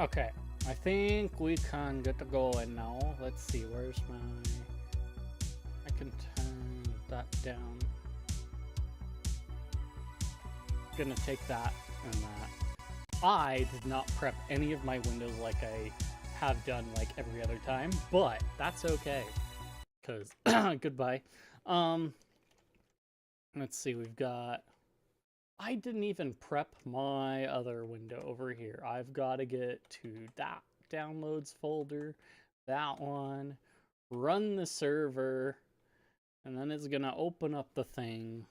Okay, I think we can get to going now. Let's see, where's my... I can turn that down. Gonna take that and that. I did not prep any of my windows like I have done like every other time, but that's okay. Cause goodbye. Let's see, we've got... I didn't even prep my other window over here. I've got to get to that downloads folder, that one, run the server, and then it's gonna open up the thing.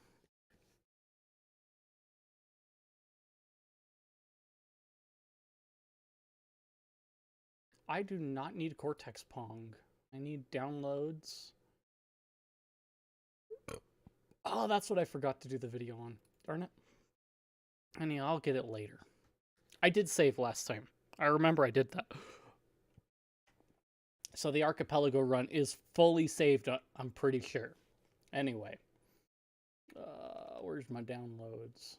I do not need Cortex Pong. I need downloads. Oh, that's what I forgot to do the video on. Darn it. Anyhow, I'll get it later. I did save last time. I remember I did that. So the archipelago run is fully saved, I'm pretty sure. Anyway. Where's my downloads?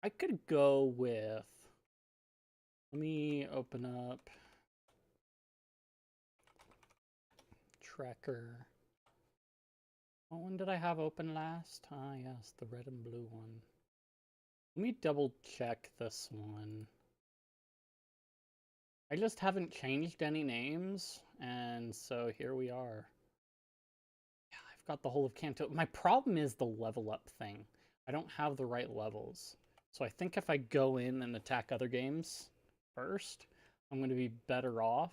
I could go with... Let me open up... Tracker. What one did I have open last? Ah, yes, the red and blue one. Let me double check this one. I just haven't changed any names, and so here we are. Yeah, I've got the whole of Kanto. My problem is the level up thing. I don't have the right levels. So I think if I go in and attack other games first, I'm going to be better off.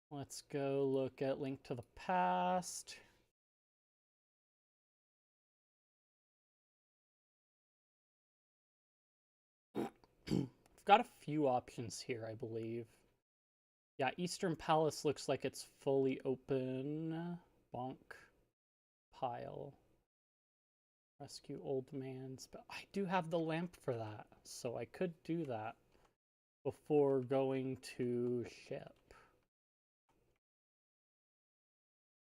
Let's go look at Link to the Past. I've got a few options here, I believe. Yeah, Eastern Palace looks like it's fully open. Bonk. Pile. Rescue old man's... But I do have the lamp for that, so I could do that before going to ship.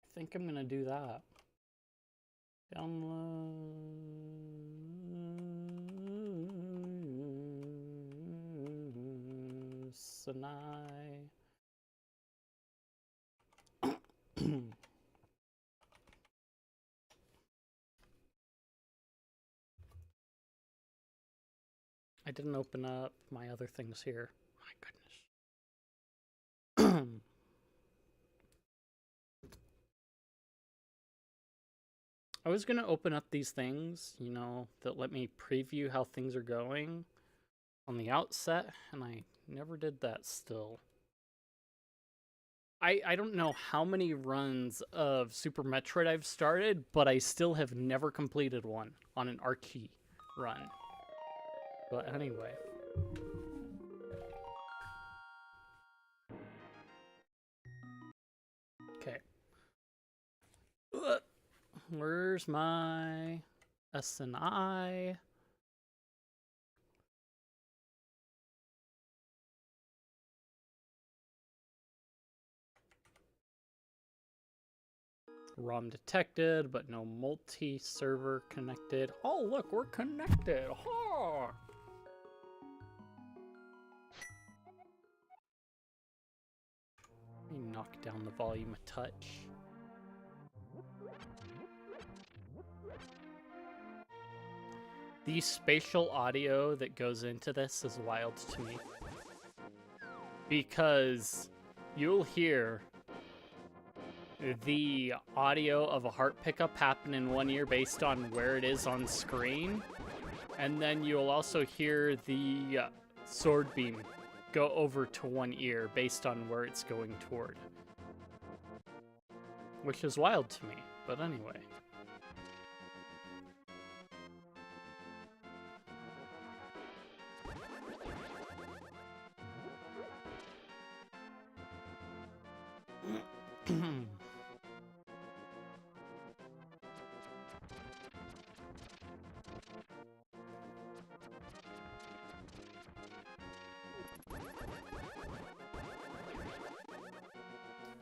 I think I'm gonna do that. Download... Sinai. I didn't open up my other things here. My goodness. I was going to open up these things, you know, that let me preview how things are going on the outset, and I never did that still. I don't know how many runs of Super Metroid I've started, but I still have never completed one on an Archie run. But anyway. Okay. Where's my SNI? ROM detected, but no multi-server connected. Oh, look, we're connected. Oh. Let me knock down the volume a touch. The spatial audio that goes into this is wild to me. Because you'll hear the audio of a heart pickup happen in one ear based on where it is on screen. And then you'll also hear the sword beam go over to one ear based on where it's going toward. Which is wild to me, but anyway.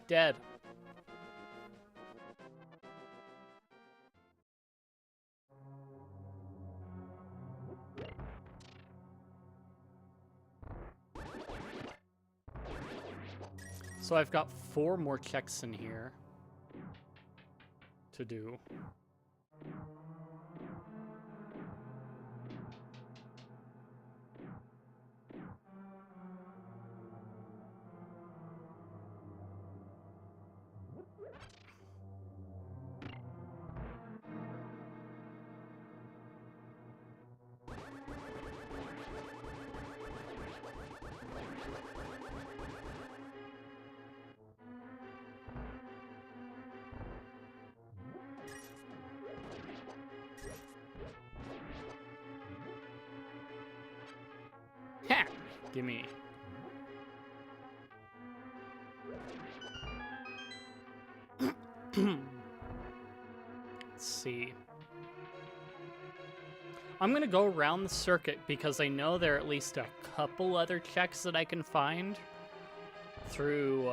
Dead. So I've got 4 more checks in here to do. Ha! Gimme. Let's see. I'm gonna go around the circuit because I know there are at least a couple other checks that I can find through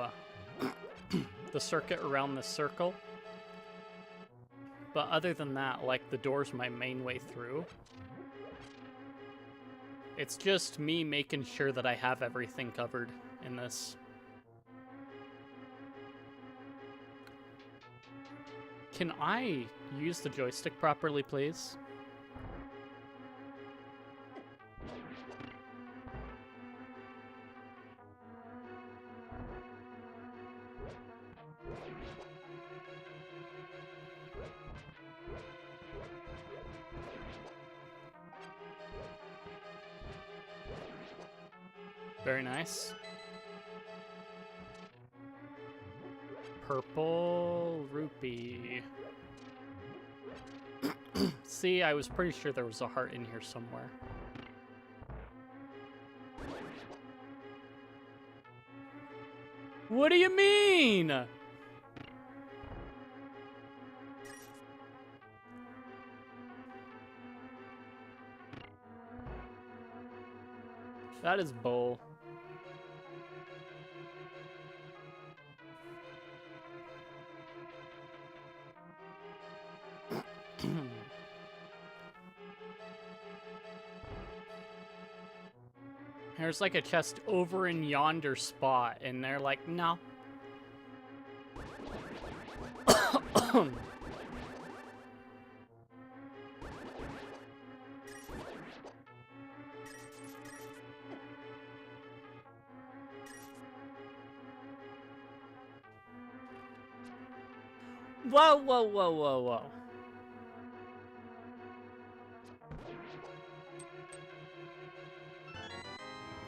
the circuit around the circle. But other than that, like, the door's my main way through. It's just me making sure that I have everything covered in this. Can I use the joystick properly, please? Very nice. Purple rupee. See, I was pretty sure there was a heart in here somewhere. What do you mean? That is bull. There's like a chest over in yonder spot, and they're like, no. Whoa, whoa, whoa, whoa, whoa.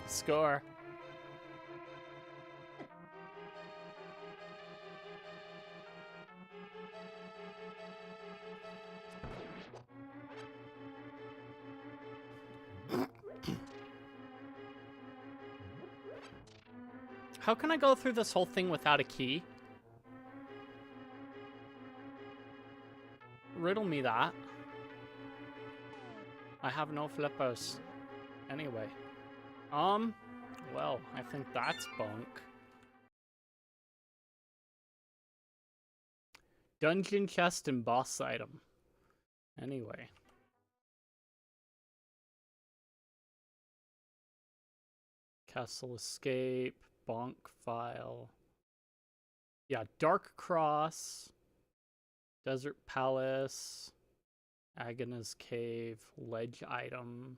Score. How can I go through this whole thing without a key? Riddle me that. I have no flippers. Anyway. Well, I think that's bunk. Dungeon chest and boss item. Anyway. Castle escape, bonk file. Yeah, Dark Cross, Desert Palace, Agana's Cave, ledge item.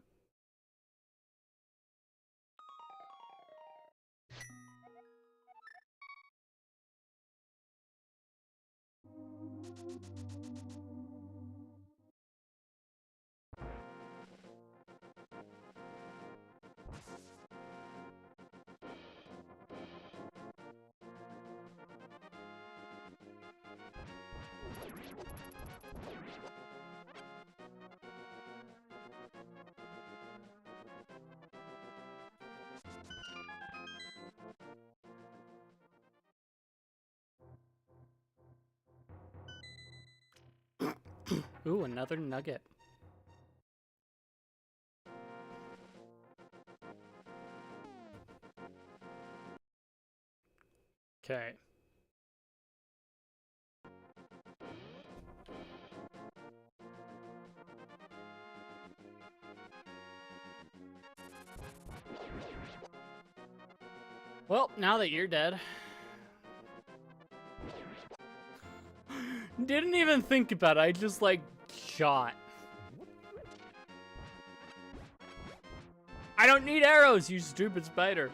Ooh, another nugget. Okay. Well, now that you're dead, Didn't even think about it. I just, like, shot. I don't need arrows, you stupid spider.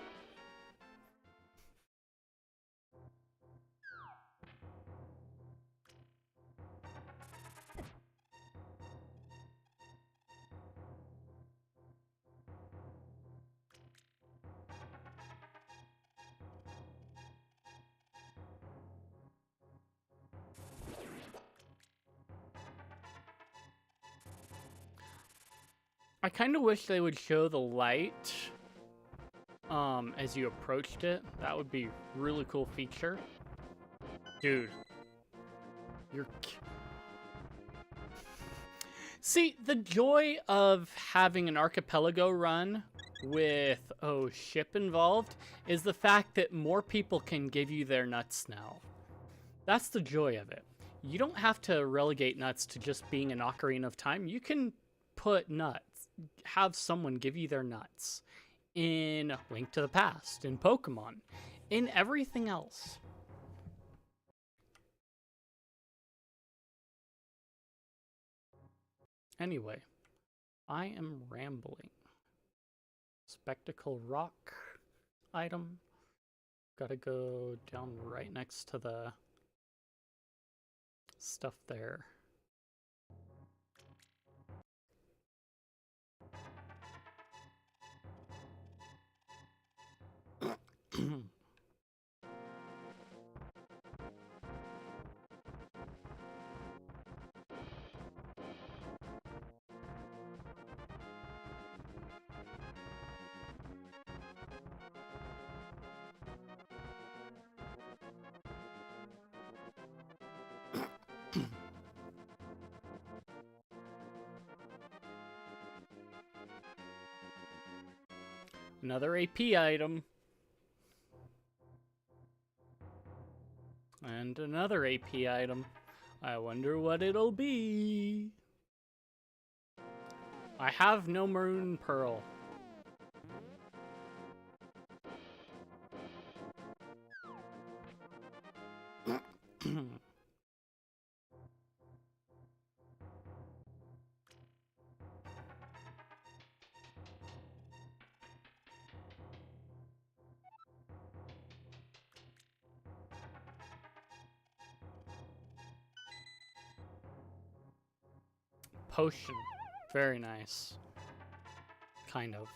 I kind of wish they would show the light as you approached it. That would be a really cool feature. Dude. See, the joy of having an archipelago run with, ship involved is the fact that more people can give you their nuts now. That's the joy of it. You don't have to relegate nuts to just being an Ocarina of Time. You can put nuts, have someone give you their nuts in Link to the Past, in Pokemon, in everything else. Anyway, I am rambling. Spectacle rock item. Gotta go down right next to the stuff there. Another AP item. And another AP item. I wonder what it'll be. I have no maroon pearl. Potion. Very nice. Kind of.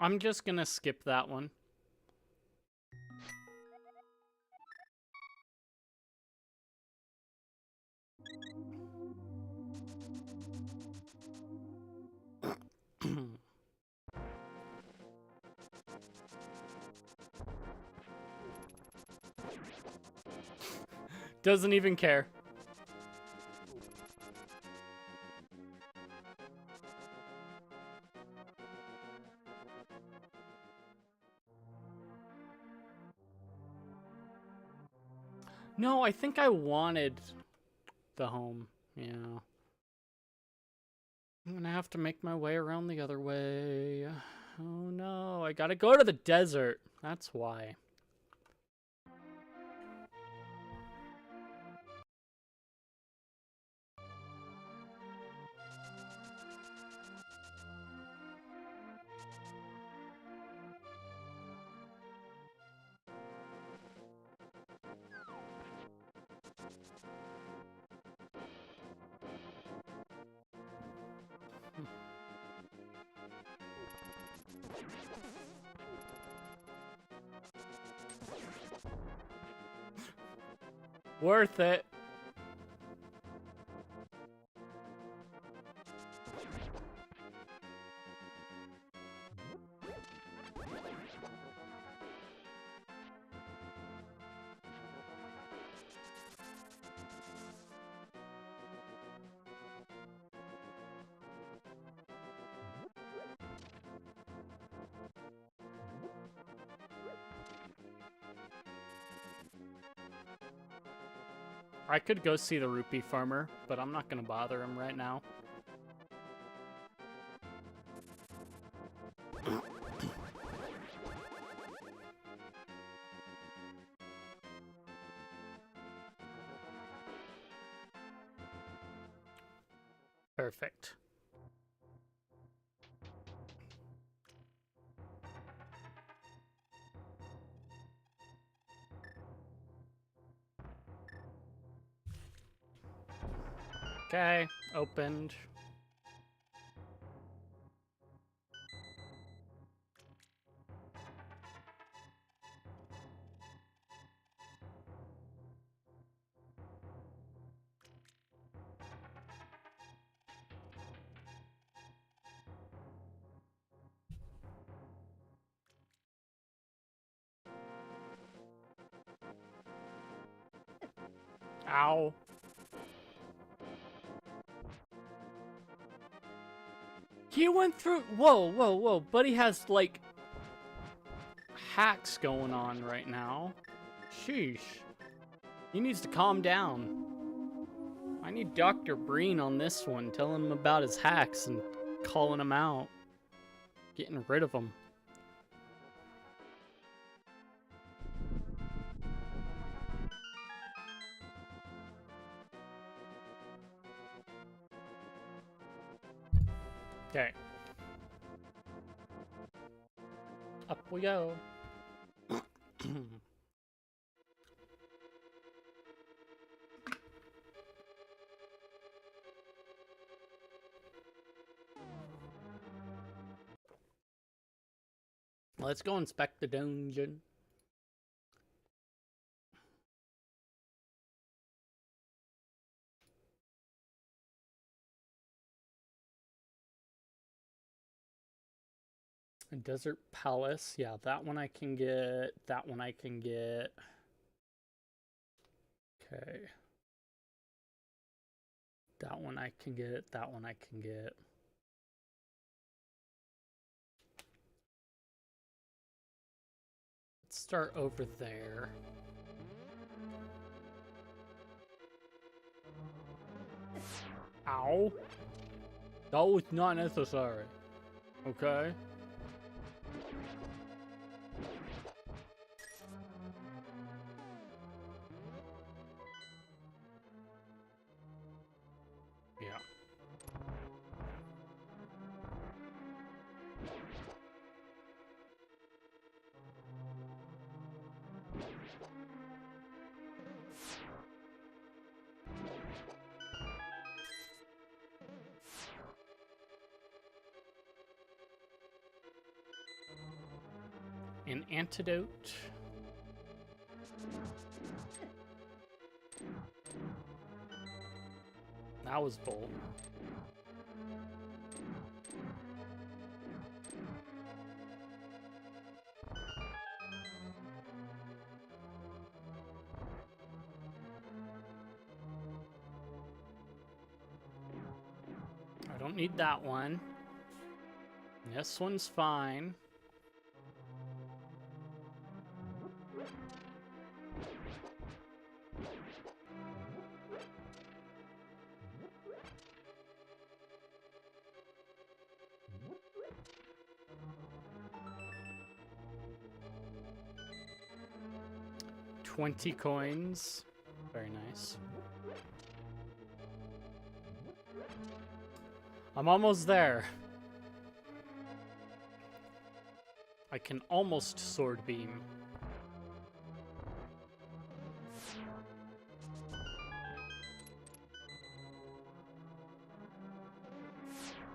I'm just gonna skip that one. Doesn't even care. No, I think I wanted the home. Yeah. I'm gonna have to make my way around the other way. Oh no, I gotta go to the desert. That's why. Worth it. I could go see the rupee farmer, but I'm not gonna bother him right now. Perfect. Okay, opened. Ow. He went through. Whoa, whoa, whoa. Buddy has, like, hacks going on right now. Sheesh. He needs to calm down. I need Dr. Breen on this one, telling him about his hacks and calling him out. Getting rid of them. Okay. Up we go. Let's go inspect the dungeon. A desert palace. Yeah, that one I can get. That one I can get. Okay. That one I can get. That one I can get. Let's start over there. Ow. That was not necessary. Okay. Yeah. An antidote. That was bold. I don't need that one. This one's fine. $20 coins. Very nice. I'm almost there. I can almost sword beam.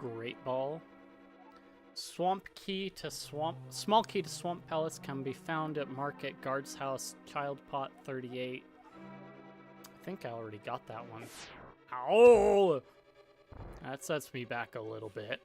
Great ball. Swamp key to swamp. Small key to swamp palace can be found at Market Guard's house. Child pot 38. I think I already got that one. Ow! That sets me back a little bit.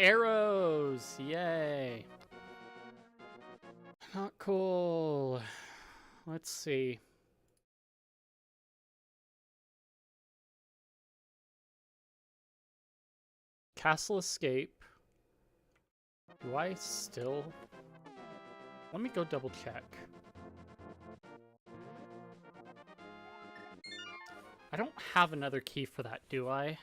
Arrows! Yay! Not cool. Let's see. Castle Escape. Do I still... Let me go double check. I don't have another key for that, do I?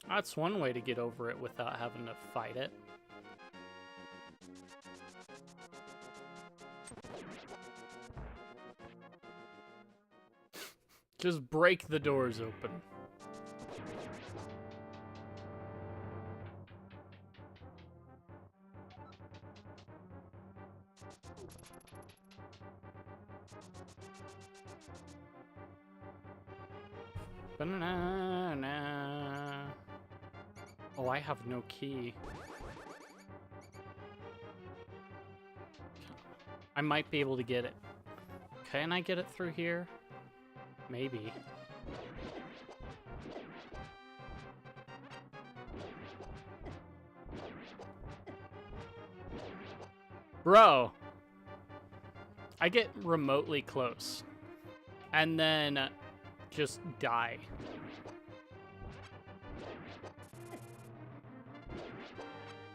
That's one way to get over it without having to fight it. Just break the doors open. Banana. Oh, I have no key. I might be able to get it. Can I get it through here? Maybe. Bro! I get remotely close. And then just die.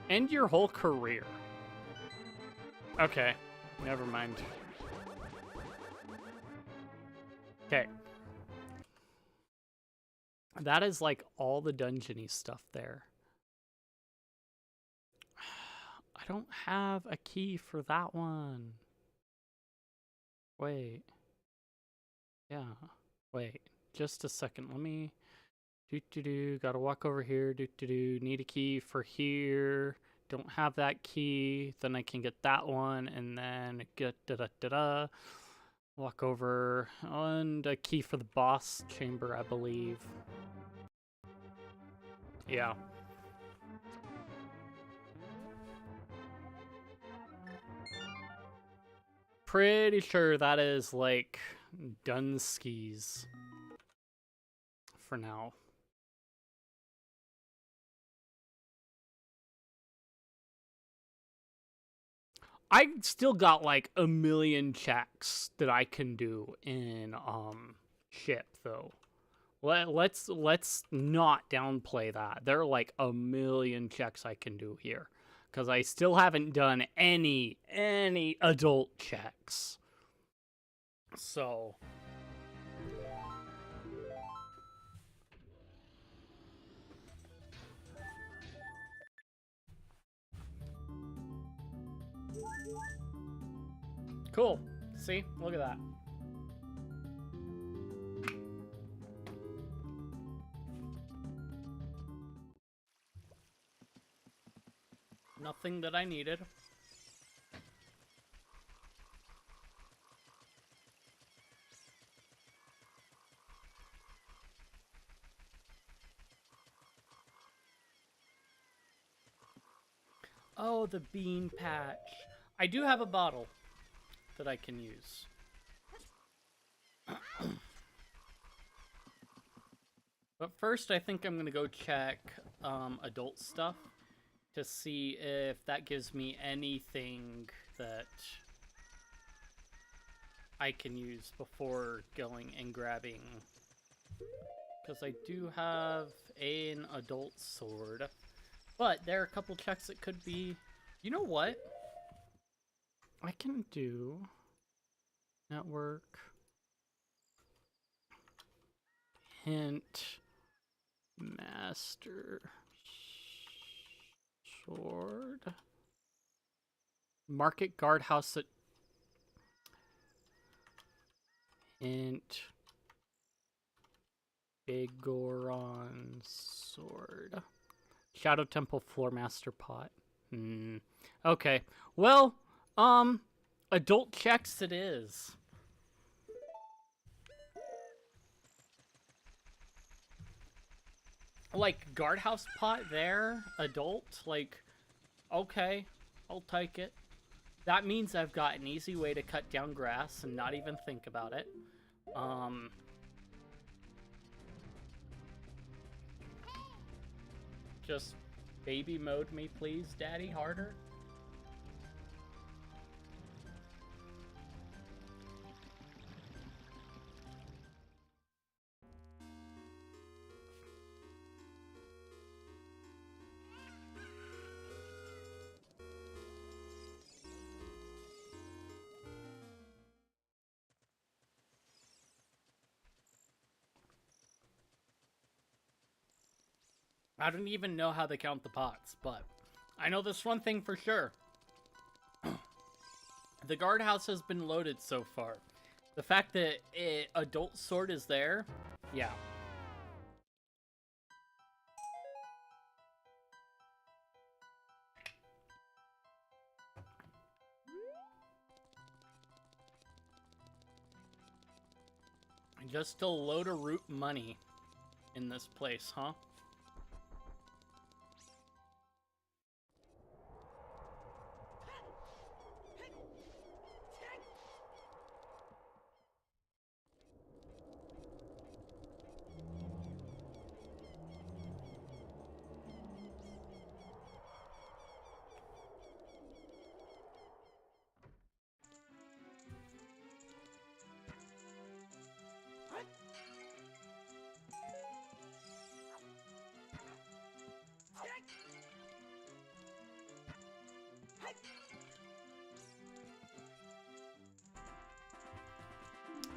End your whole career. Okay, never mind. Okay. That is like all the dungeony stuff there. I don't have a key for that one. Wait. Yeah. Wait. Just a second. Let me... Gotta walk over here. Need a key for here. Don't have that key. Then I can get that one. And then get walk over. And a key for the boss chamber, I believe. Yeah. Pretty sure that is like Dunskies for now. I still got like a million checks that I can do in ship though. Let's not downplay that. There are like a million checks I can do here because I still haven't done any adult checks. So cool. See? Look at that. Nothing that I needed. Oh, the bean patch. I do have a bottle that I can use. But first, I think I'm going to go check adult stuff to see if that gives me anything that I can use before going and grabbing. Because I do have an adult sword. But there are a couple checks that could be... You know what? I can do... Network... Hint... Master... Sword... Market guardhouse that... Hint... Big Goron sword... Shadow Temple Floor Master Pot. Okay. Well, adult checks it is. Like, guardhouse pot there, adult, like, okay, I'll take it. That means I've got an easy way to cut down grass and not even think about it. Just baby mode me, please, Daddy, harder. I don't even know how they count the pots, but I know this one thing for sure. The guardhouse has been loaded so far. The fact that adult sword is there, yeah. Just a load of root money in this place, huh?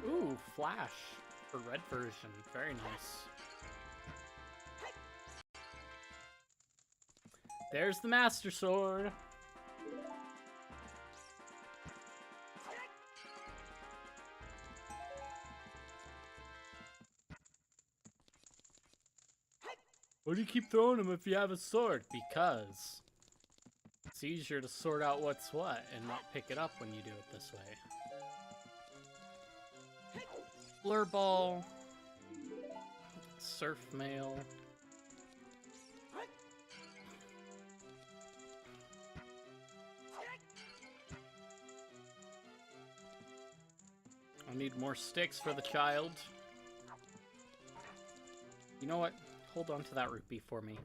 Ooh, Flash for red version. Very nice. There's the Master Sword. Why do you keep throwing them if you have a sword? Because it's easier to sort out what's what and not pick it up when you do it this way. Blur Ball, Surf Mail. I need more sticks for the child. You know what? Hold on to that rupee for me.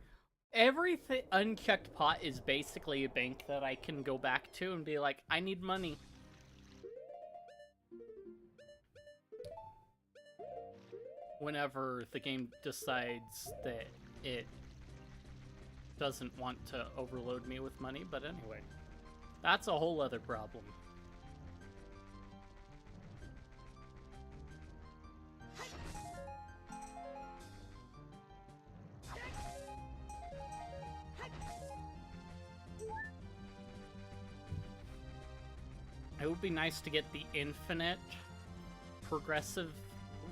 Every unchecked pot is basically a bank that I can go back to and be like, I need money. Whenever the game decides that it doesn't want to overload me with money, but anyway. That's a whole other problem. It would be nice to get the infinite progressive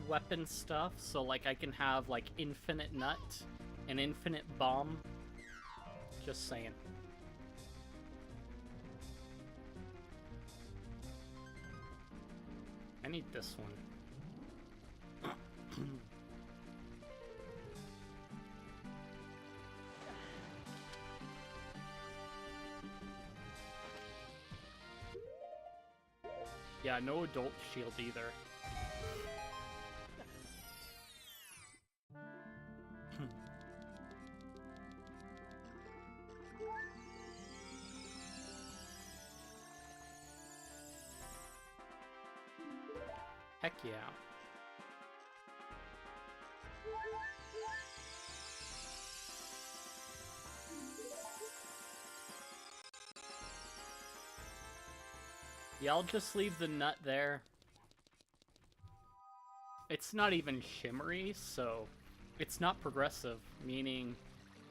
weapon stuff, so like I can have like infinite nut and infinite bomb. Just saying. I need this one. Yeah, no adult shield either. Heck yeah. Yeah, I'll just leave the nut there. It's not even shimmery, so it's not progressive, meaning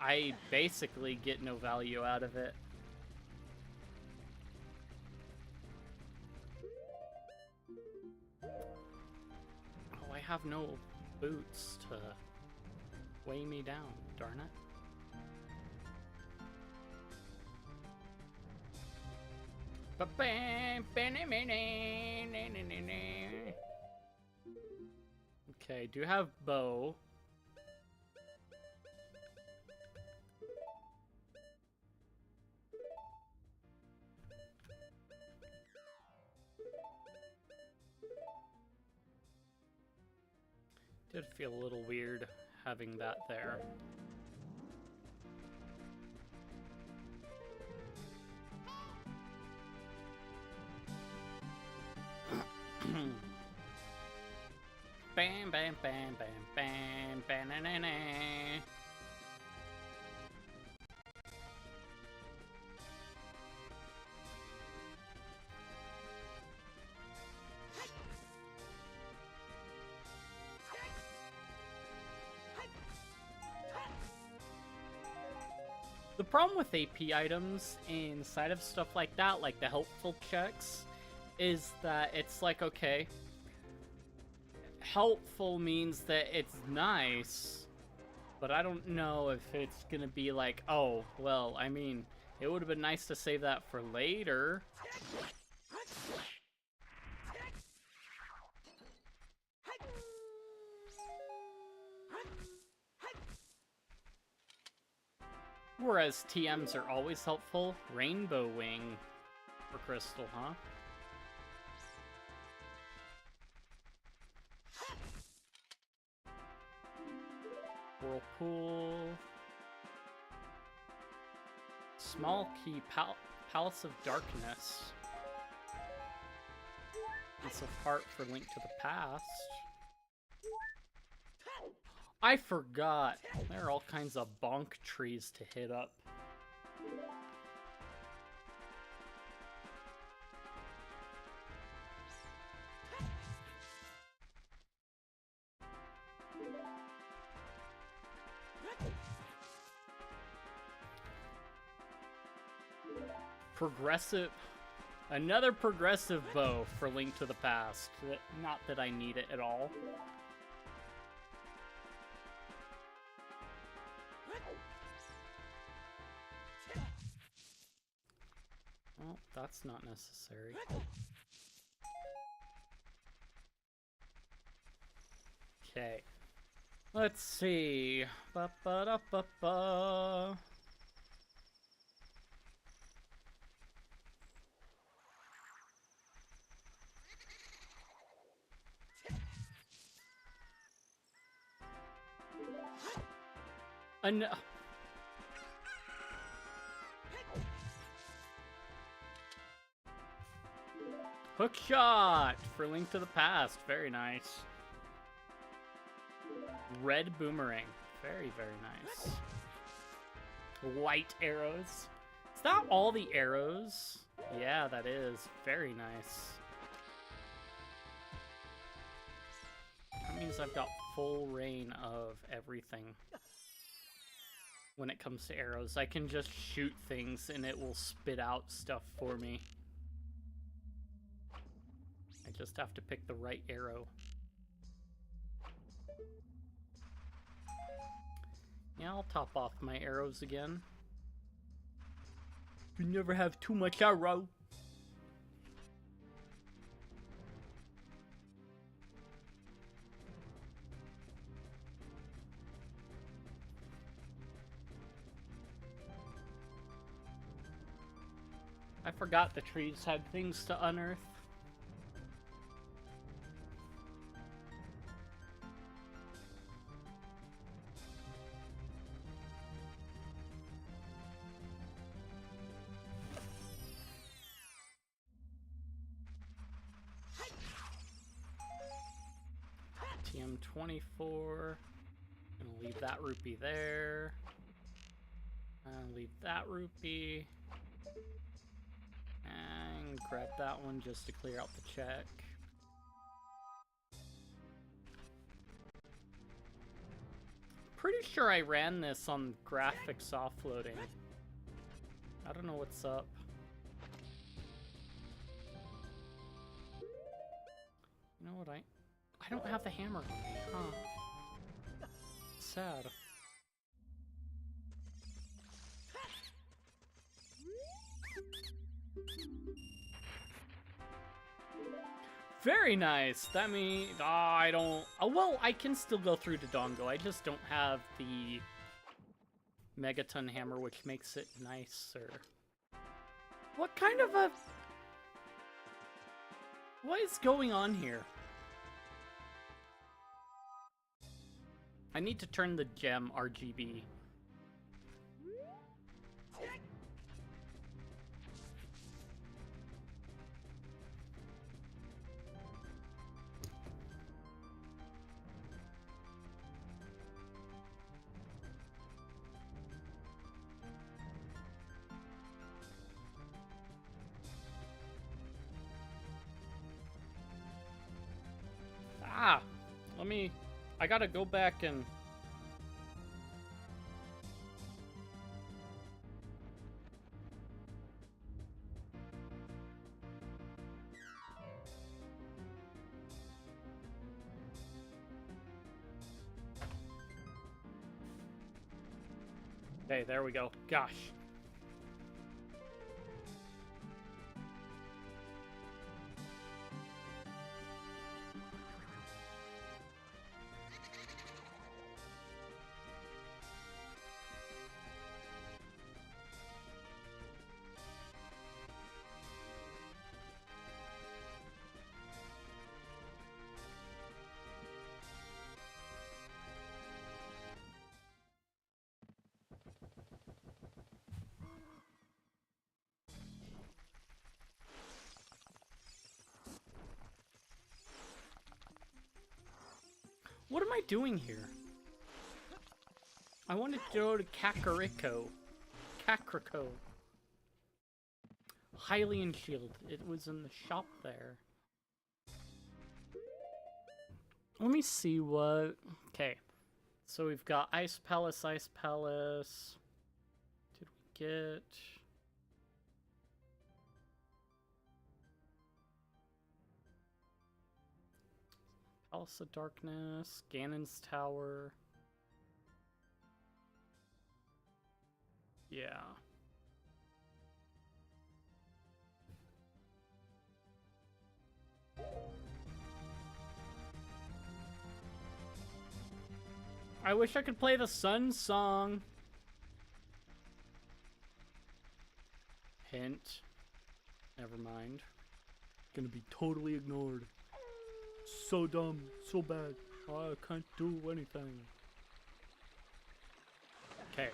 I basically get no value out of it. Oh, I have no boots to weigh me down, darn it. Okay, do have bow. Did feel a little weird having that there. Bam, bam, bam, bam, bam, bam, na, na, na. The problem with AP items inside of stuff like that, like the helpful checks, is that it's like, okay, helpful means that it's nice, but I don't know if it's gonna be like, oh, well, I mean, it would have been nice to save that for later. Whereas TMs are always helpful. Rainbow Wing for Crystal, huh? Whirlpool. Small key, Palace of Darkness. Piece of Heart for Link to the Past. I forgot. There are all kinds of bonk trees to hit up. Progressive... Another progressive bow for Link to the Past. Not that I need it at all. Well, that's not necessary. Okay. Let's see. Ba-ba-da-ba-ba. Hook shot for Link to the Past. Very nice. Red boomerang. Very, very nice. White arrows. Is that all the arrows? Yeah, that is. Very nice. That means I've got full reign of everything. When it comes to arrows, I can just shoot things and it will spit out stuff for me. I just have to pick the right arrow. Yeah, I'll top off my arrows again. You never have too much arrow. I forgot the trees had things to unearth. TM24. Gonna leave that rupee there. Leave that rupee. And grab that one just to clear out the check. Pretty sure I ran this on graphics offloading. I don't know what's up. You know what, I don't have the hammer on me, huh? Sad. Very nice. That means I don't. Oh well, I can still go through to Dongo. I just don't have the Megaton hammer, which makes it nicer. What kind of a? What is going on here? I need to turn the gem RGB. Ah! I gotta go back and... Okay, there we go. Gosh. What am I doing here? I wanted to go to Kakariko. Hylian Shield. It was in the shop there. Let me see what... Okay. So we've got Ice Palace, Ice Palace. Did we get... Palace of Darkness, Ganon's Tower. Yeah. I wish I could play the Sun song. Hint. Never mind. Gonna be totally ignored. So dumb, so bad. I can't do anything. Okay.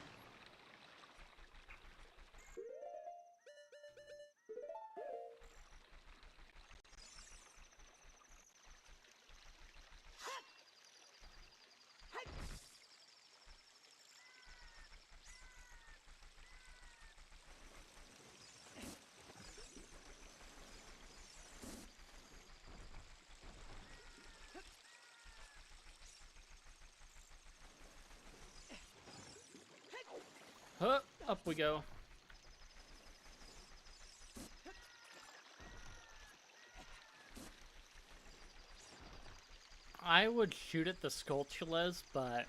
Huh, up we go. I would shoot at the Skulltulas, but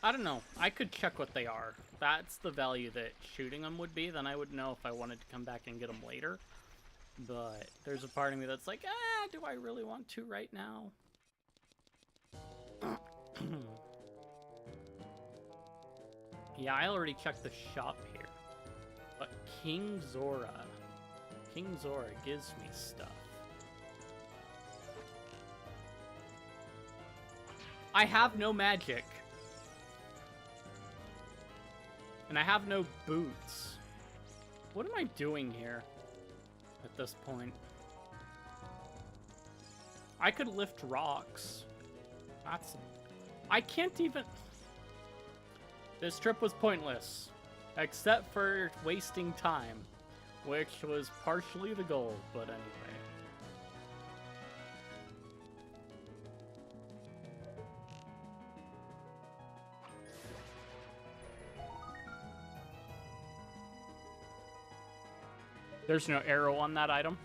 I don't know. I could check what they are. That's the value that shooting them would be. Then I would know if I wanted to come back and get them later. But there's a part of me that's like, do I really want to right now? Yeah, I already checked the shop here. But King Zora gives me stuff. I have no magic. And I have no boots. What am I doing here at this point? I could lift rocks. I can't even... This trip was pointless, except for wasting time, which was partially the goal, but anyway. There's no arrow on that item.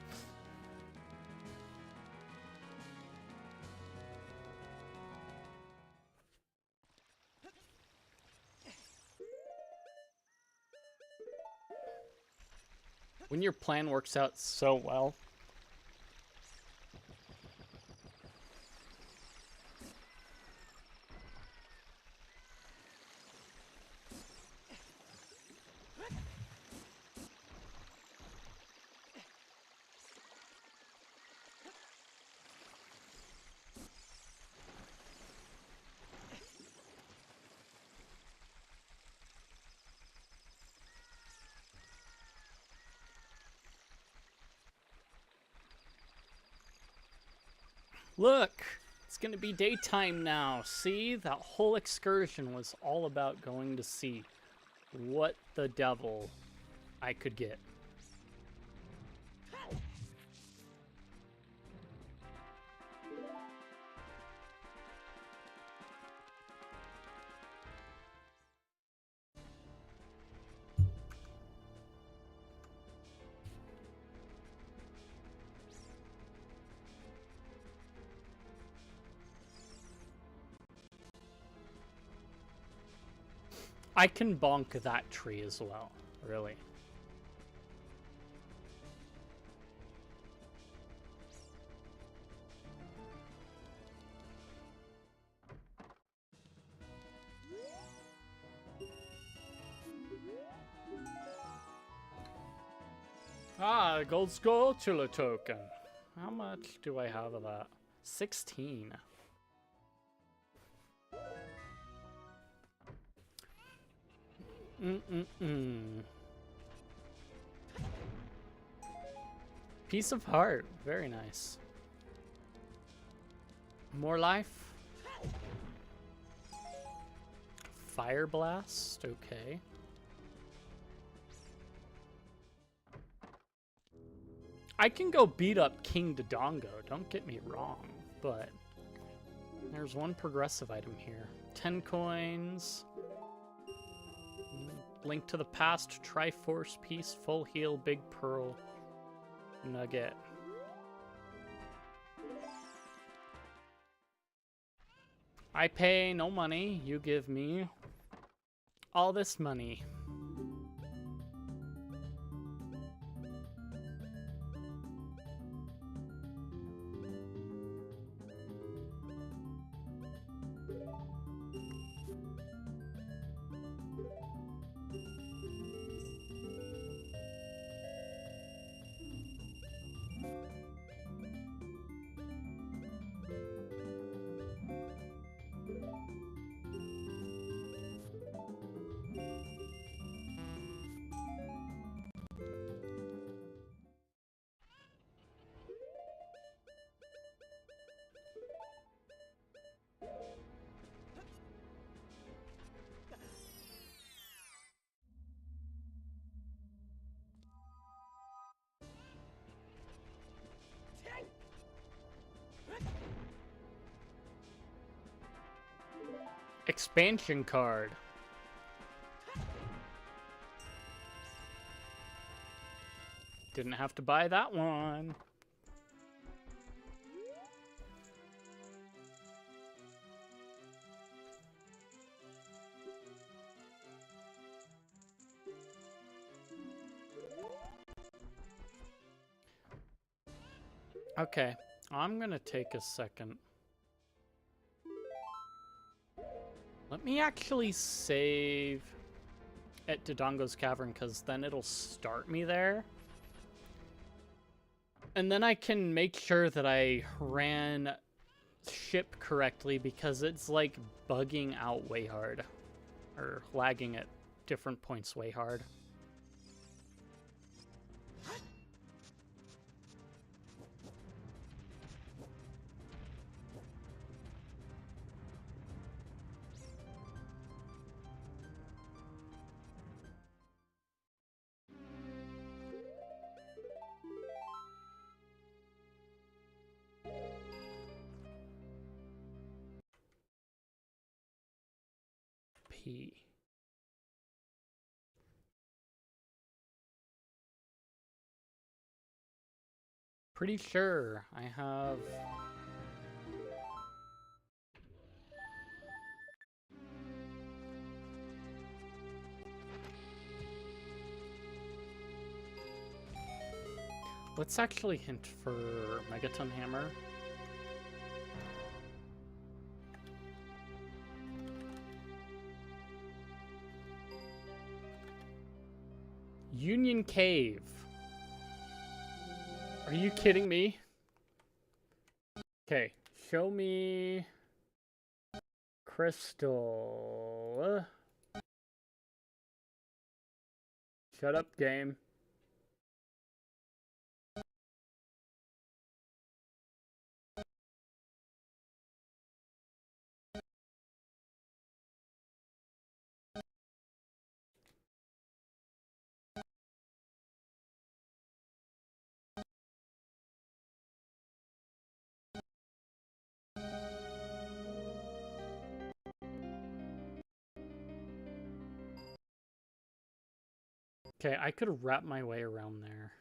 When your plan works out so well. Look! It's gonna be daytime now. See? That whole excursion was all about going to see what the devil I could get. I can bonk that tree as well, really. Ah, gold Skulltula token. How much do I have of that? 16. Piece of heart. Very nice. More life. Fire blast. Okay. I can go beat up King Dodongo, don't get me wrong, but there's one progressive item here. 10 coins. Link to the past, Triforce piece, full heal, big pearl, nugget. I pay no money, you give me all this money. Expansion card. Didn't have to buy that one. Okay, I'm gonna take a second. Let me actually save at Dodongo's Cavern, because then it'll start me there. And then I can make sure that I ran ship correctly, because it's like bugging out way hard. Or lagging at different points way hard. P. Pretty sure I have... Let's actually hint for Megaton Hammer. Union Cave. Are you kidding me? Okay, show me crystal. Shut up, game. Okay, I could wrap my way around there.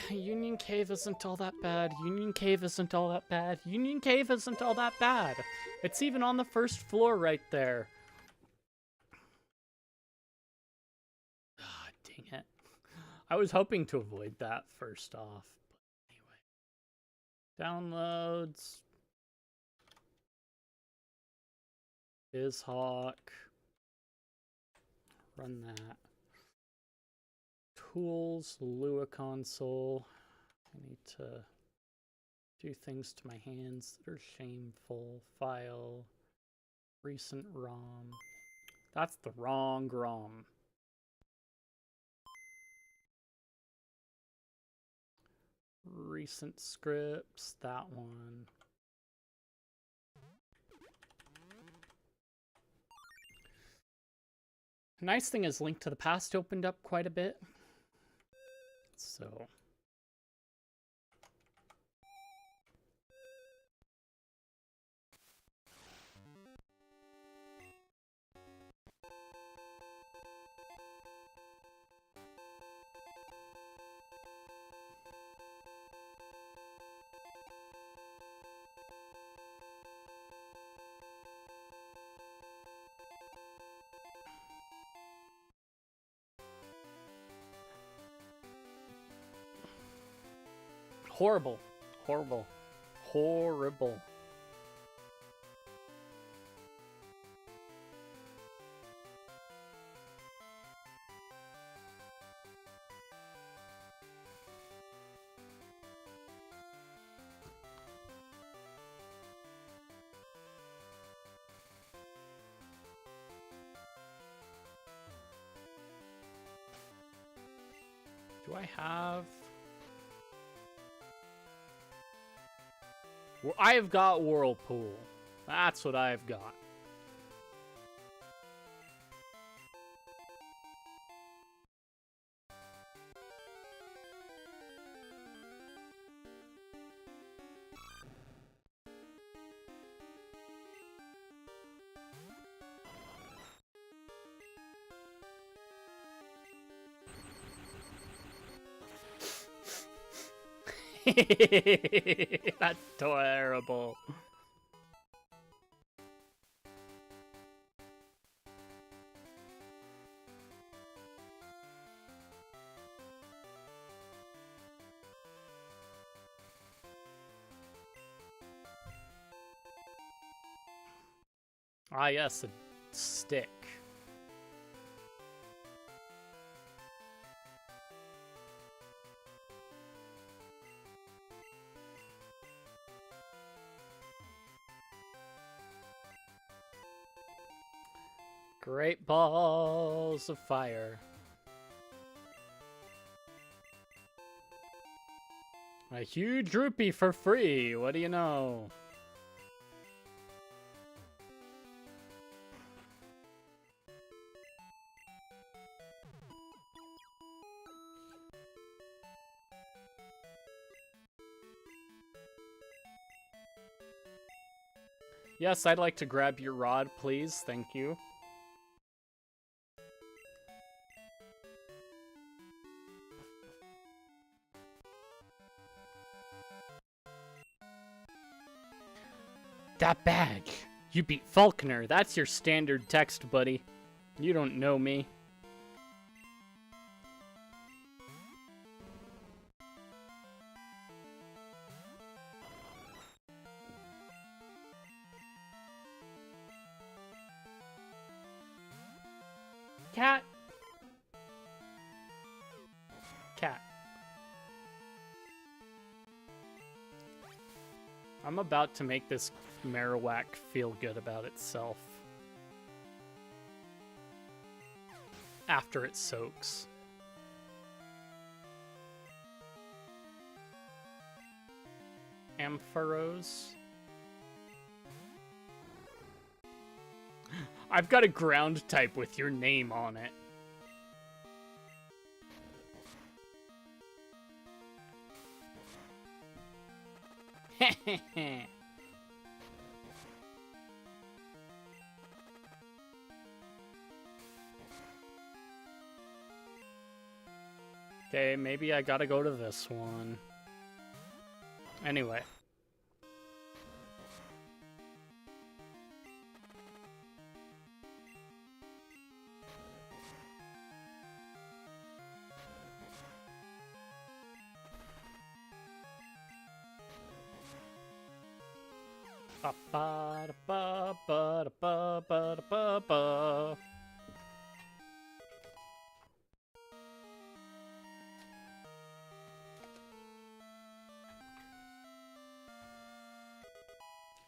Union Cave isn't all that bad. Union Cave isn't all that bad. Union Cave isn't all that bad. It's even on the first floor right there. Ah, dang it. I was hoping to avoid that first off. But anyway. Downloads. BizHawk. Run that. Tools, Lua console. I need to do things to my hands that are shameful. File. Recent ROM. That's the wrong ROM. Recent scripts, that one. Nice thing is Link to the Past opened up quite a bit. So horrible. Horrible. Horrible. Do I have... Well, I've got Whirlpool. That's what I've got. That's terrible. Ah, yes, a stick. Great balls of fire. A huge rupee for free. What do you know? Yes, I'd like to grab your rod, please. Thank you. That badge. You beat Falconer. That's your standard text, buddy. You don't know me. Cat. Cat. I'm about to make this Marowak feel good about itself. After it soaks. Ampharos. I've got a ground type with your name on it. Okay, maybe I gotta go to this one. Anyway. Ba ba da ba ba da ba ba da ba ba.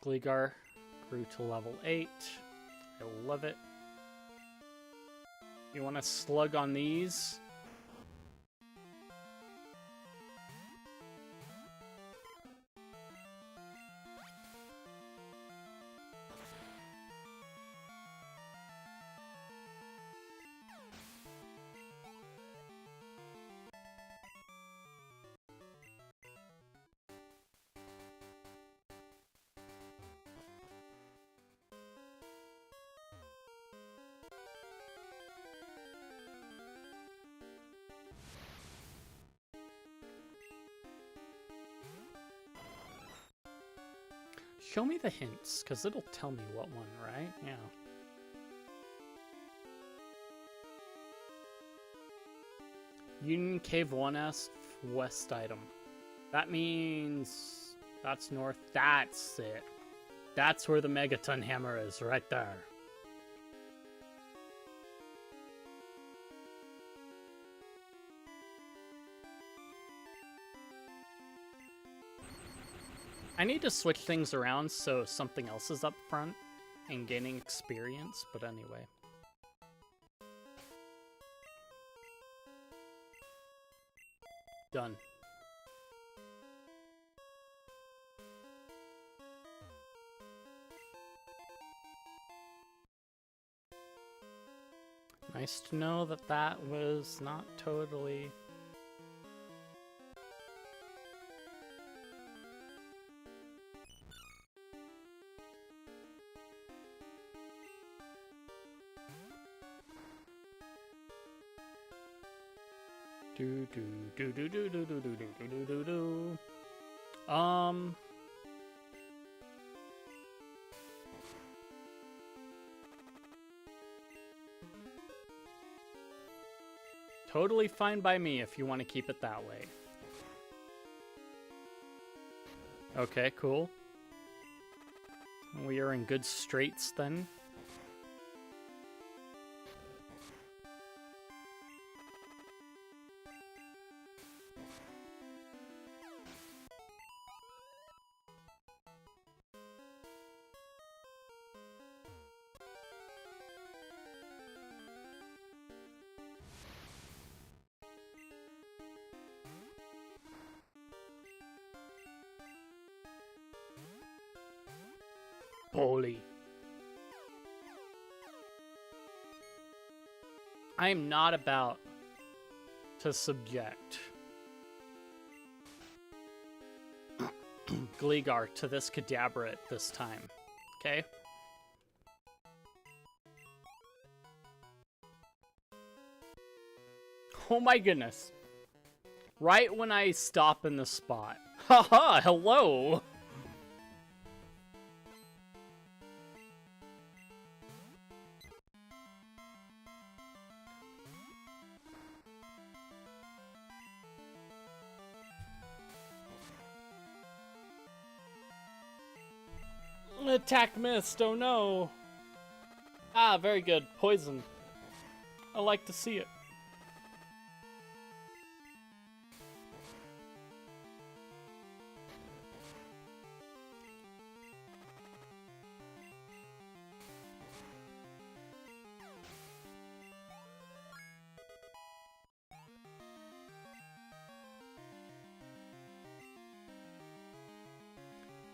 Gligar grew to level 8. I love it. You want to slug on these? Show me the hints, because it'll tell me what one, right? Yeah. Union Cave 1S West item. That means that's north. That's it. That's where the Megaton Hammer is, right there. I need to switch things around so something else is up front and gaining experience, but anyway. Done. Nice to know that that was not totally... Do do do do do do do do do do do do. Totally fine by me if you want to keep it that way. Okay, cool. We are in good straits then. Holy. I am not about to subject Gligar to this Kadabra at this time, okay? Oh my goodness. Right when I stop in the spot. Haha, hello! Attack missed, oh no. Ah, very good. Poison. I like to see it.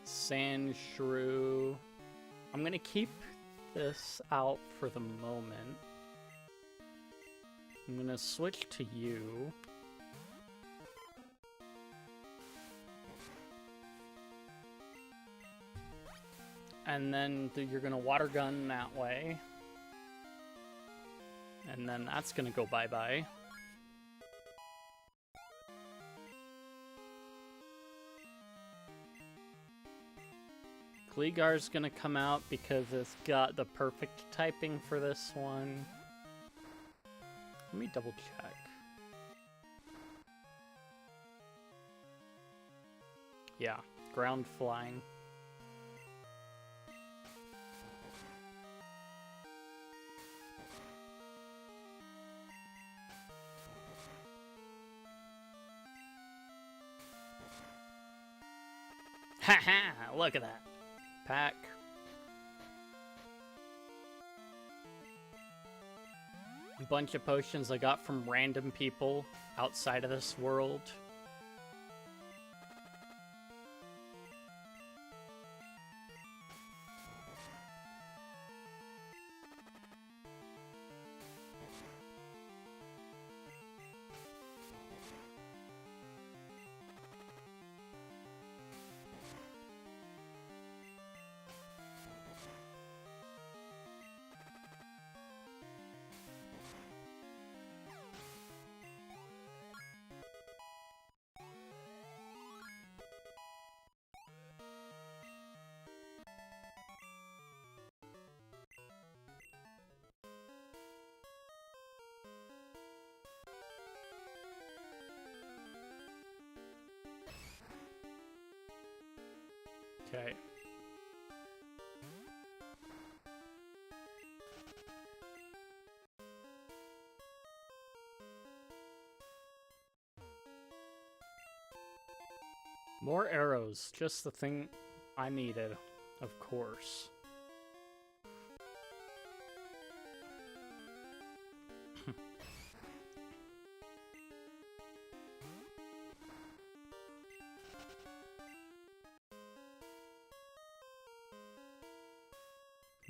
Sandshrew. I'm gonna keep this out for the moment. I'm gonna switch to you. And then you're gonna water gun that way. And then that's gonna go bye-bye. Gligar's gonna come out because it's got the perfect typing for this one. Let me double check. Yeah, ground flying. Haha, look at that. Pack. A bunch of potions I got from random people outside of this world. Okay. More arrows, just the thing I needed, of course.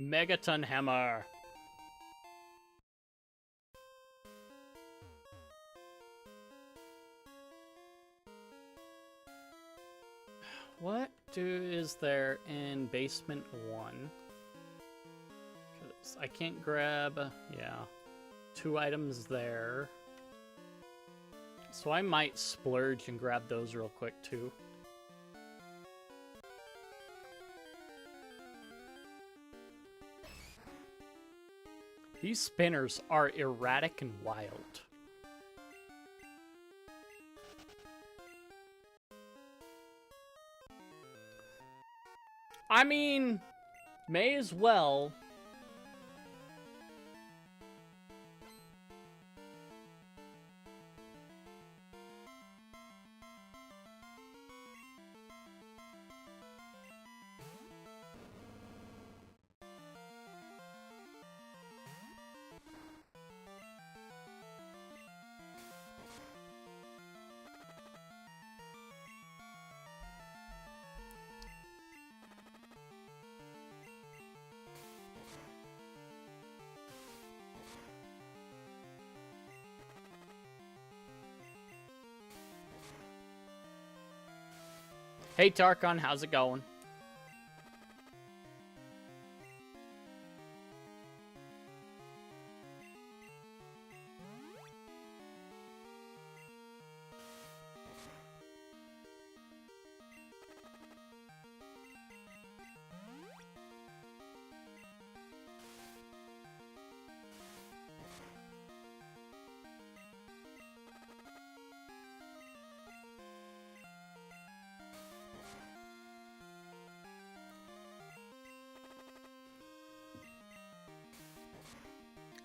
Megaton Hammer. What is there in basement 1? Because I can't grab, yeah, 2 items there. So I might splurge and grab those real quick too. These spinners are erratic and wild. I mean, may as well. Hey Tarkon, how's it going?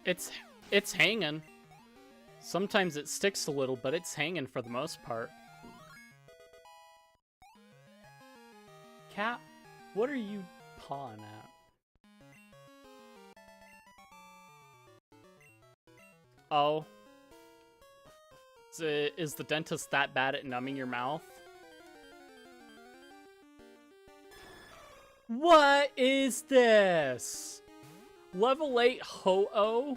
It's hanging. Sometimes it sticks a little, but it's hanging for the most part. Cat, what are you pawing at? Oh. Is the dentist that bad at numbing your mouth? What is this? Level 8 Ho-Oh?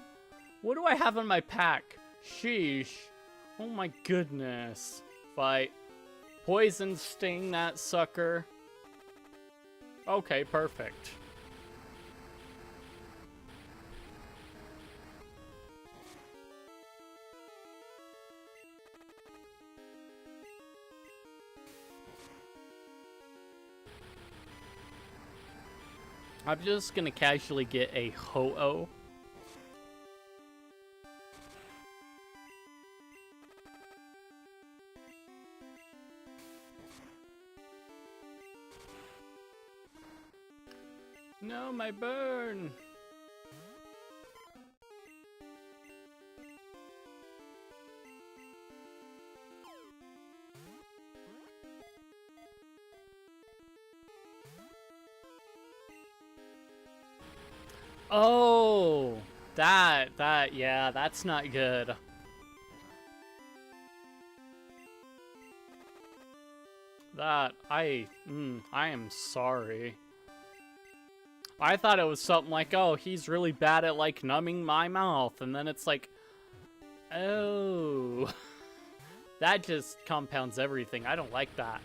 What do I have in my pack? Sheesh. Oh my goodness. Fight. Poison sting that sucker. Okay, perfect. I'm just gonna casually get a Ho-Oh. No, my burn! Oh! Yeah, that's not good. I am sorry. I thought it was something like, oh, he's really bad at, like, numbing my mouth, and then it's like, oh. That just compounds everything. I don't like that.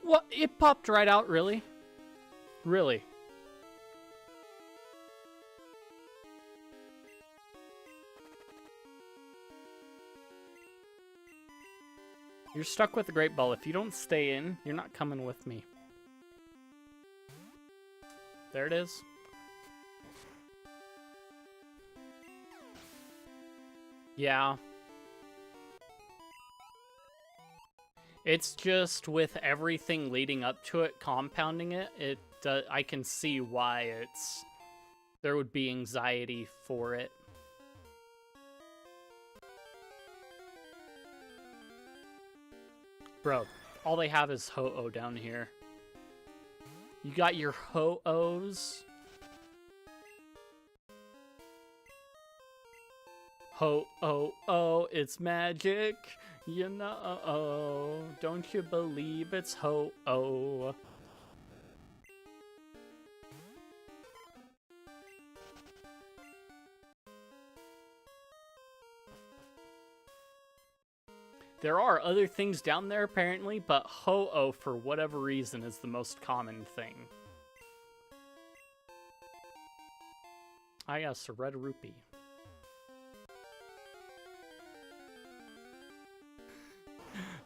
What? It popped right out, really? Really? You're stuck with the Great Ball. If you don't stay in, you're not coming with me. There it is. Yeah. It's just with everything leading up to it, compounding it, I can see why there would be anxiety for it. Bro, all they have is Ho-Oh down here. You got your Ho-Ohs. Ho-Oh-Oh, it's magic. You know, don't you believe it's Ho-Oh? There are other things down there, apparently, but Ho-Oh, for whatever reason, is the most common thing. Ah, yes, a red rupee.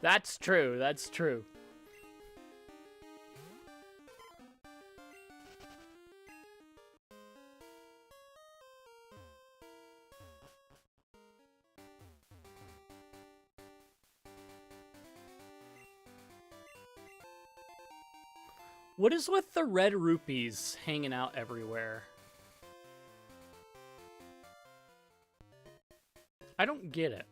That's true, that's true. What is with the red rupees hanging out everywhere? I don't get it.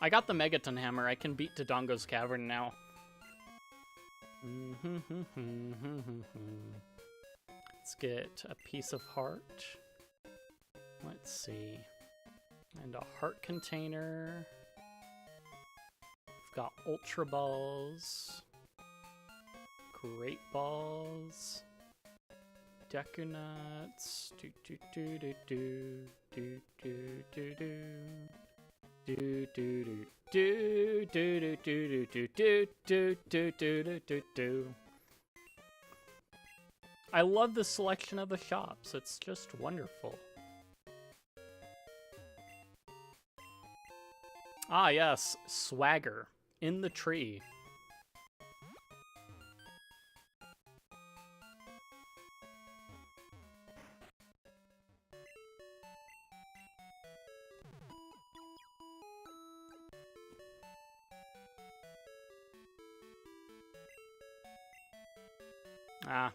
I got the Megaton Hammer. I can beat Dodongo's Cavern now. Let's get a piece of heart. Let's see. And a heart container. We've got Ultra Balls. Great Balls. Deku Nuts. Do do do do do do do do do. Do do do do do do do do do do do do do do. I love the selection of the shops. It's just wonderful. Ah yes, swagger in the tree. Ah,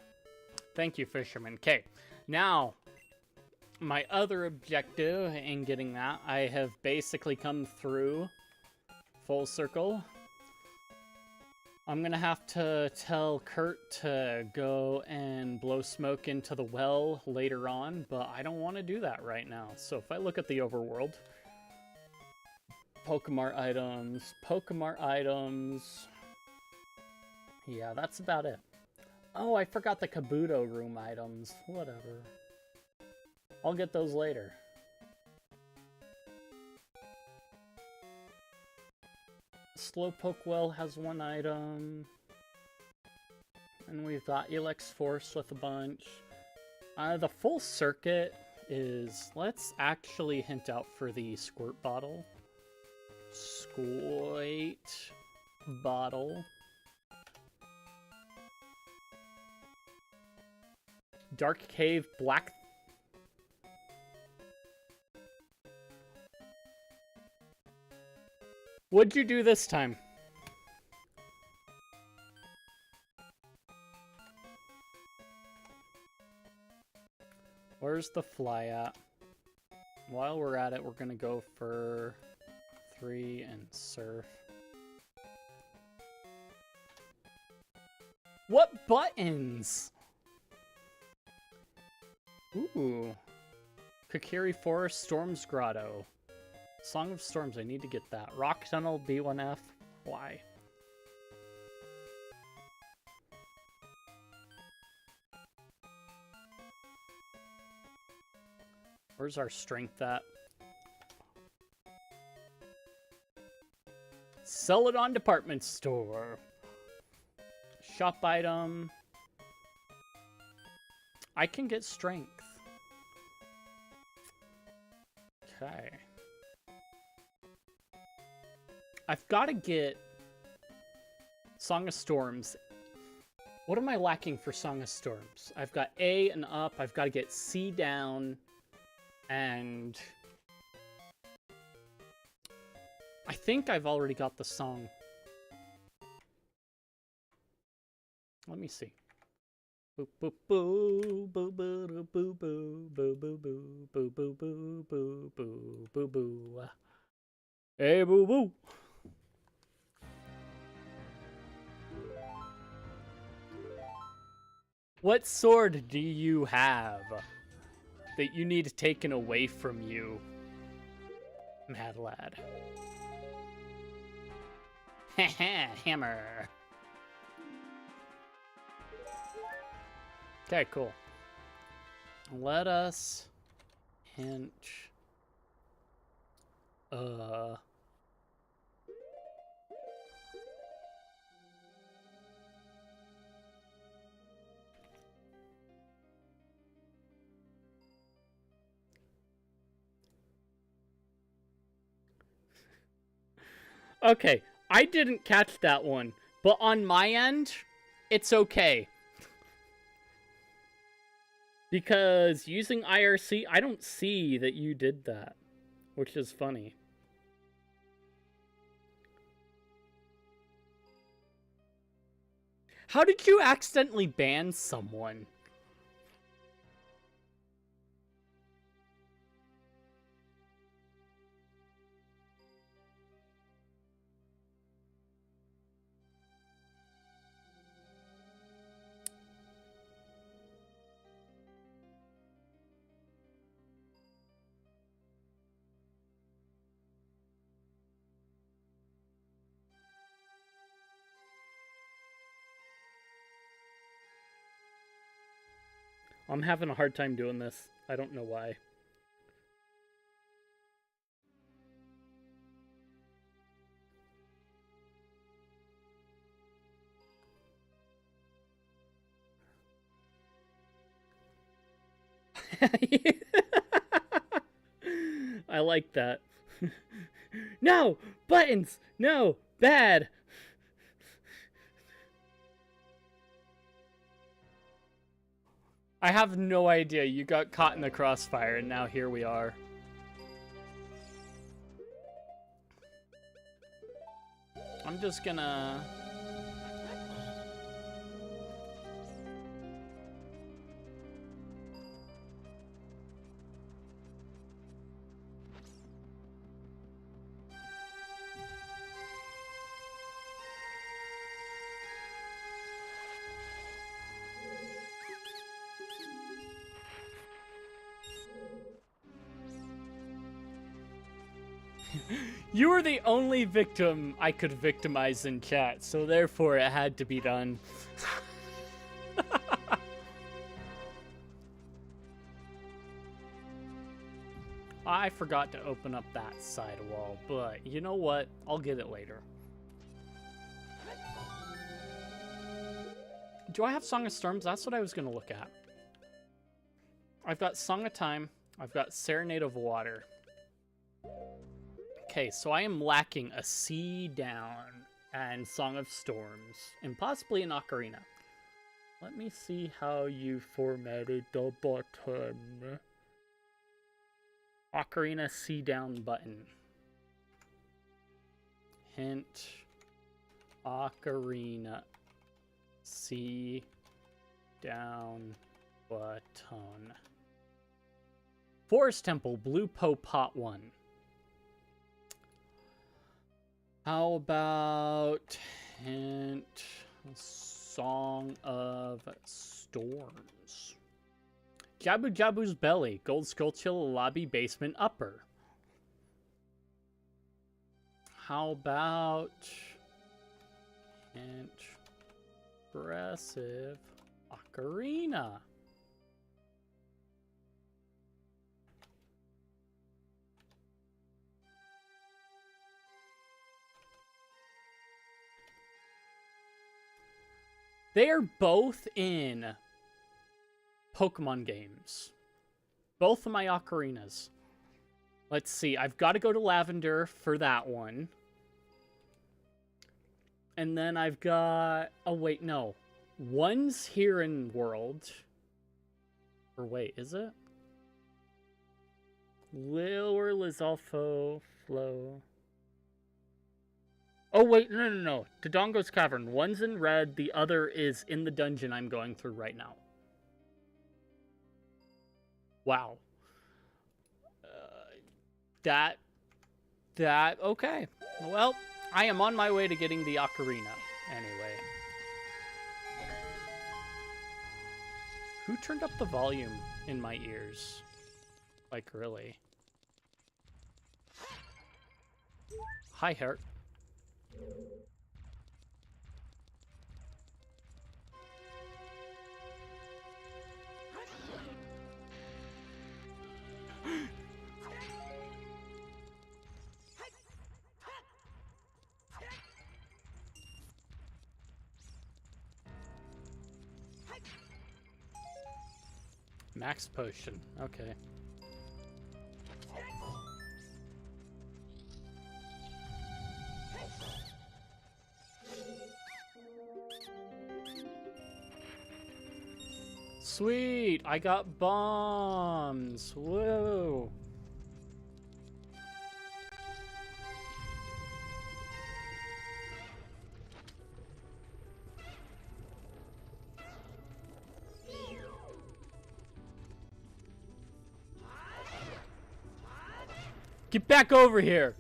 thank you, fisherman. Okay, now, my other objective in getting that, I have basically come through full circle. I'm gonna have to tell Kurt to go and blow smoke into the well later on, but I don't want to do that right now. So if I look at the overworld, Pokemart items. Yeah, that's about it. Oh, I forgot the Kabuto room items. Whatever. I'll get those later. Slowpoke Well has one item. And we've got Elex Force with a bunch. The full circuit is... Let's actually hint out for the Squirt Bottle. Squirt Bottle. Dark Cave, Black... What'd you do this time? Where's the fly at? While we're at it, we're gonna go for 3 and surf. What buttons? Ooh. Kokiri Forest, Storm's Grotto. Song of Storms, I need to get that. Rock Tunnel, B1F. Why? Where's our strength at? Sell it on department store. Shop item. I can get strength. Okay. I've got to get Song of Storms. What am I lacking for Song of Storms? I've got A and up. I've got to get C down. And I think I've already got the song. Let me see. Boo boo boo boo boo boo boo boo boo boo boo boo boo boo boo boo boo. Hey boo boo. What sword do you have that you need taken away from you, Mad Lad? Haha, hammer. Okay, cool. Let us hint. Okay, I didn't catch that one, but on my end, it's okay. Because using IRC, I don't see that you did that, which is funny. How did you accidentally ban someone? I'm having a hard time doing this. I don't know why. I like that. No! Buttons! No! Bad! I have no idea. You got caught in the crossfire, and now here we are. I'm just gonna... You were the only victim I could victimize in chat, so therefore it had to be done. I forgot to open up that side wall, but you know what? I'll get it later. Do I have Song of Storms? That's what I was going to look at. I've got Song of Time. I've got Serenade of Water. Okay, so I am lacking a Sea Down and Song of Storms, and possibly an Ocarina. Let me see how you formatted the button. Ocarina Sea Down button. Hint. Ocarina Sea Down button. Forest Temple, Blue Po Pot 1. How about hint Song of Storms? Jabu Jabu's Belly, Gold Sculpture Lobby Basement Upper. How about hint Progressive Ocarina? They are both in Pokemon games. Both of my Ocarinas. Let's see. I've got to go to Lavender for that one. And then I've got... Oh, wait, no. One's here in World. Or wait, is it? Lil Lizalfo Flow. Oh, wait, no. Dodongo's Cavern. One's in red, the other is in the dungeon I'm going through right now. Wow. Okay. Well, I am on my way to getting the Ocarina, anyway. Who turned up the volume in my ears? Like, really? Hi, Heart. Max potion. Okay. Sweet! I got bombs! Whoa! Get back over here!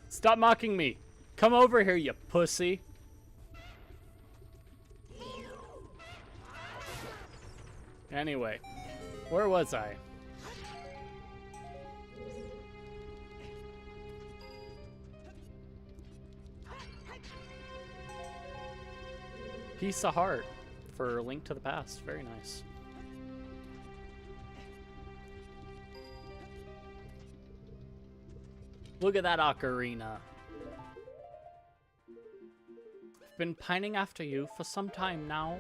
Stop mocking me! Come over here, you pussy! Anyway, where was I? Piece of heart for Link to the Past. Very nice. Look at that ocarina. I've been pining after you for some time now.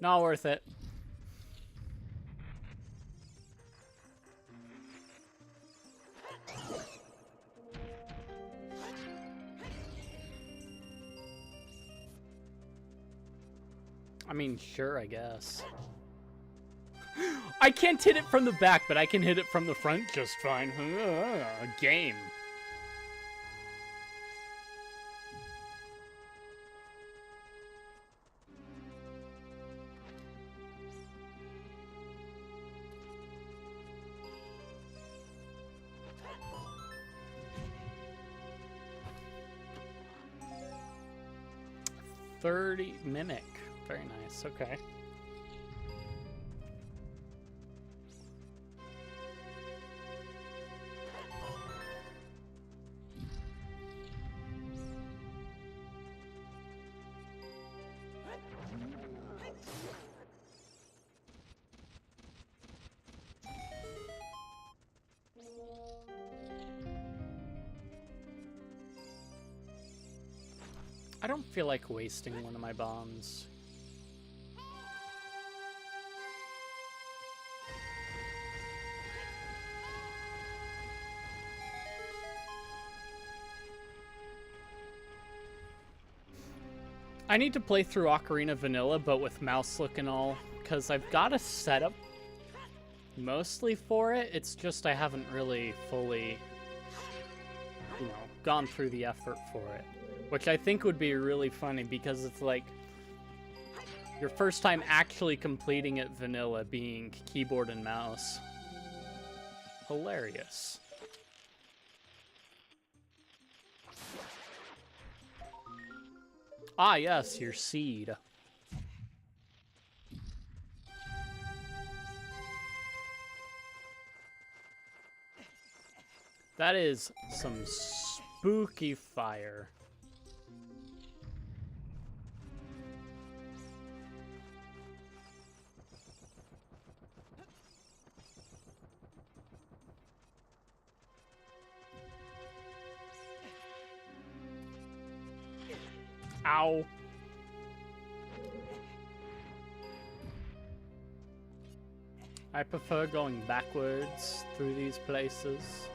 Not worth it. I mean, sure, I guess. I can't hit it from the back, but I can hit it from the front just fine. Game. $30 mimic. Very nice. Okay. I don't feel like wasting one of my bombs. I need to play through Ocarina Vanilla, but with mouse look and all, because I've got a setup mostly for it. It's just I haven't really fully, you know, gone through the effort for it. Which I think would be really funny, because it's like your first time actually completing it vanilla being keyboard and mouse. Hilarious. Ah, yes, your seed. That is some spooky fire. Ow. I prefer going backwards through these places.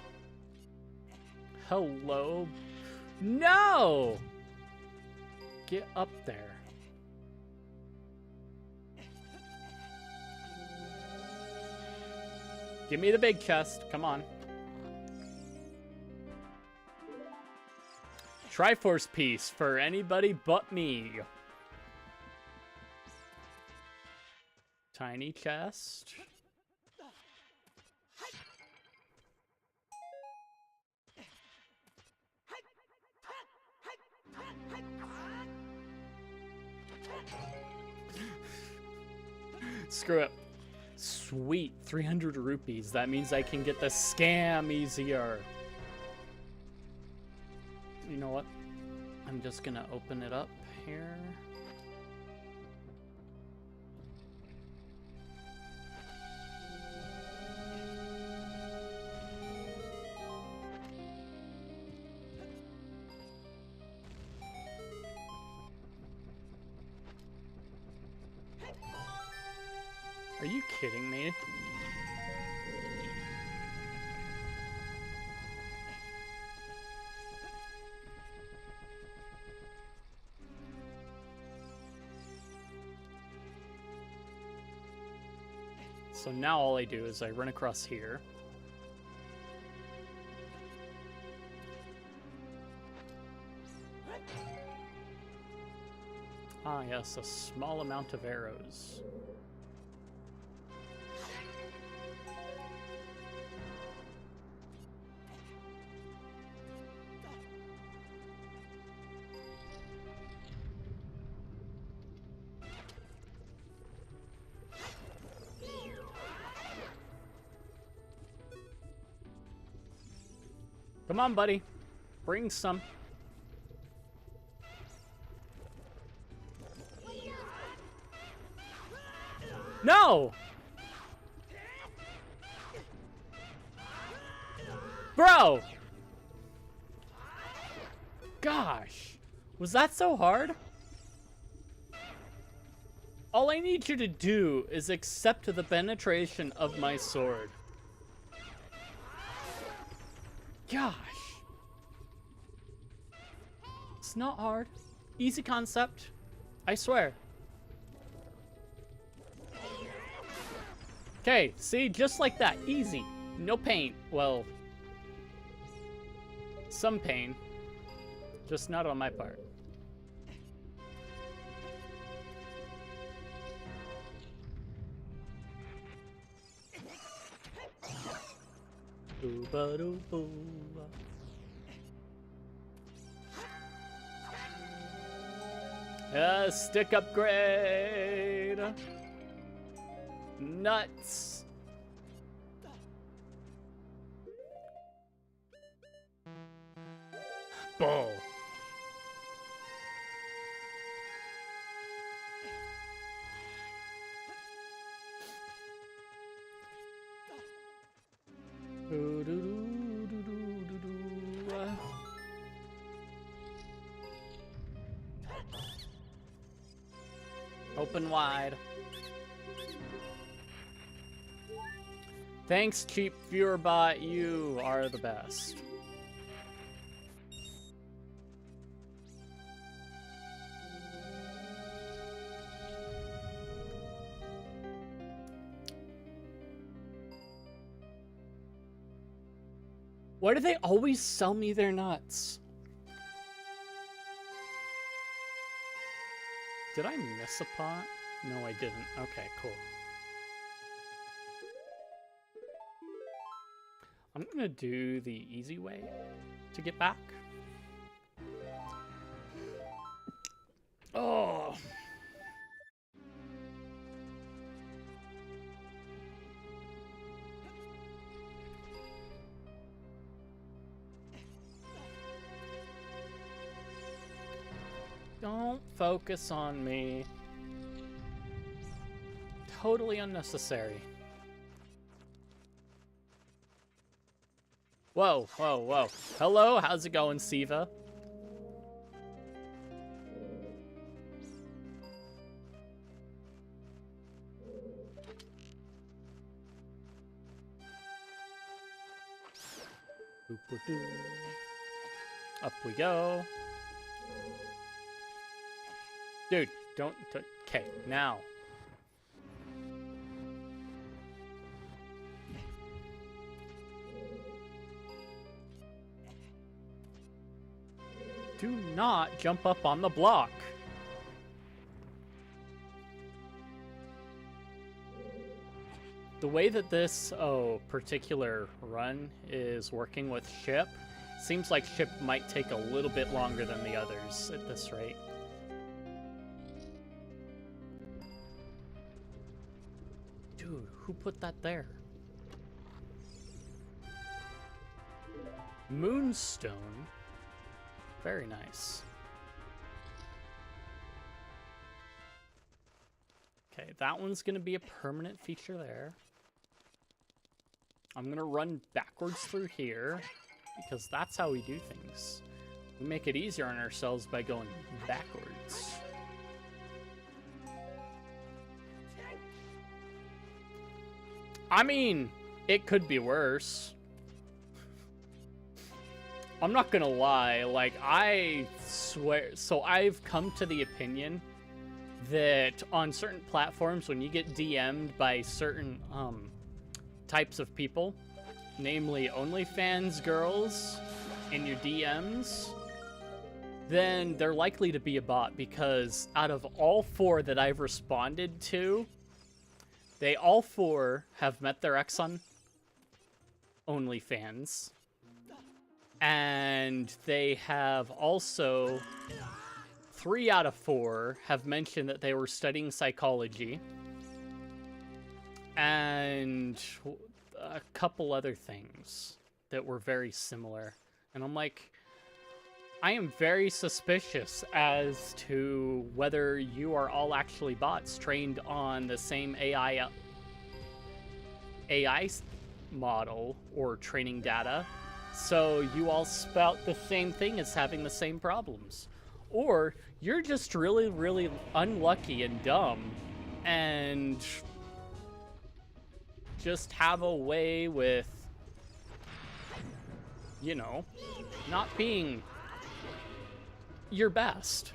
Hello? No! Get up there. Give me the big chest. Come on. Triforce piece for anybody but me. Tiny chest. Screw it. Sweet, 300 rupees. That means I can get the scam easier. You know what? I'm just gonna open it up here. Are you kidding me? So now all I do is I run across here. Ah, yes, a small amount of arrows. Come on, buddy. Bring some. No! Bro! Gosh. Was that so hard? All I need you to do is accept the penetration of my sword. Gosh. It's not hard. Easy concept. I swear. Okay, see? Just like that. Easy. No pain. Well, some pain. Just not on my part. Boo-ba-doo-boo. Stick upgrade. Nuts. Bull. Open wide. Thanks, cheap viewer bot. You are the best. Why do they always sell me their nuts? Did I miss a pot? No, I didn't. Okay, cool. I'm gonna do the easy way to get back. Oh. Don't focus on me. Totally unnecessary. Whoa, whoa, whoa. Hello, how's it going, Siva? Up we go. Dude, don't... Okay, now. Do not jump up on the block. The way that this particular run is working with Ship, seems like Ship might take a little bit longer than the others at this rate. Dude, who put that there? Moonstone. Very nice. Okay, that one's gonna be a permanent feature there. I'm gonna run backwards through here, because that's how we do things. We make it easier on ourselves by going backwards. I mean, it could be worse. I'm not gonna lie, like, I swear... So I've come to the opinion that on certain platforms, when you get DM'd by certain types of people, namely OnlyFans girls in your DMs, then they're likely to be a bot, because out of all 4 that I've responded to, they all 4 have met their ex on OnlyFans. And they have also, 3 out of 4 have mentioned that they were studying psychology. And a couple other things that were very similar. And I'm like, I am very suspicious as to whether you are all actually bots trained on the same AI model or training data. So you all spout the same thing as having the same problems. Or you're just really, really unlucky and dumb and just have a way with, you know, not being your best.